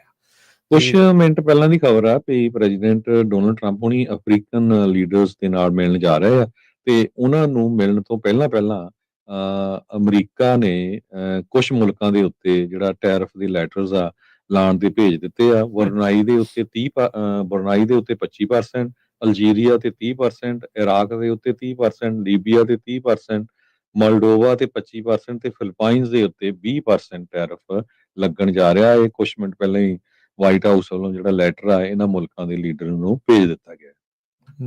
ਕੁਛ ਮਿੰਟ ਪਹਿਲਾਂ ਦੀ ਖਬਰ ਆ ਵੀ ਪ੍ਰੈਜ਼ੀਡੈਂਟ ਡੋਨਲਡ ਟਰੰਪ ਹੁਣੀ ਅਫਰੀਕਨ ਲੀਡਰਸ ਦੇ ਨਾਲ ਮਿਲਣ ਜਾ ਰਹੇ ਆ, ਤੇ ਉਹਨਾਂ ਨੂੰ ਮਿਲਣ ਤੋਂ ਪਹਿਲਾਂ ਅਮਰੀਕਾ ਨੇ ਕੁਝ ਮੁਲਕਾਂ ਦੇ ਉੱਤੇ ਜਿਹੜਾ ਟੈਰਿਫ ਦੇ ਲੈਟਰਸ ਆ ਲਾਉਣ ਦੇ ਭੇਜ ਦਿੱਤੇ ਆ। ਬਰੂਨਾਈ ਦੇ ਉੱਤੇ 25%, ਅਲਜੀਰੀਆ ਤੇ 30%, ਇਰਾਕ ਦੇ ਉੱਤੇ 30%, ਲੀਬੀਆ ਤੇ 30%, ਮਲਡੋਵਾ ਤੇ 25% ਤੇ ਫਿਲੀਪਾਈਨਸ ਦੇ ਉੱਤੇ 20% ਟੈਰਿਫ ਲੱਗਣ ਜਾ ਰਿਹਾ। ਇਹ ਕੁਝ ਮਿੰਟ ਪਹਿਲਾਂ ਹੀ ਵਾਈਟ ਹਾਊਸ ਵੱਲੋਂ ਜਿਹੜਾ ਲੈਟਰ ਆ ਇਹਨਾਂ ਮੁਲਕਾਂ ਦੇ ਲੀਡਰ ਨੂੰ ਭੇਜ ਦਿੱਤਾ ਗਿਆ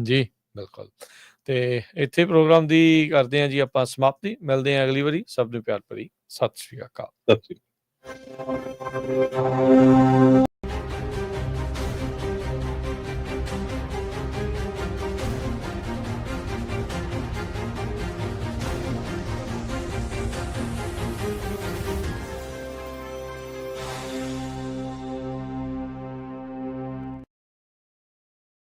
ਜੀ। ਬਿਲਕੁਲ। ਤੇ ਇੱਥੇ ਪ੍ਰੋਗਰਾਮ ਦੀ ਕਰਦੇ ਹਾਂ ਜੀ ਆਪਾਂ ਸਮਾਪਤੀ। ਮਿਲਦੇ ਹਾਂ ਅਗਲੀ ਵਾਰੀ। ਸਭ ਨੂੰ ਪਿਆਰ ਭਰੀ ਸਤਿ ਸ਼੍ਰੀ ਅਕਾਲ। ਸਤਿ ਸ਼੍ਰੀ ਅਕਾਲ।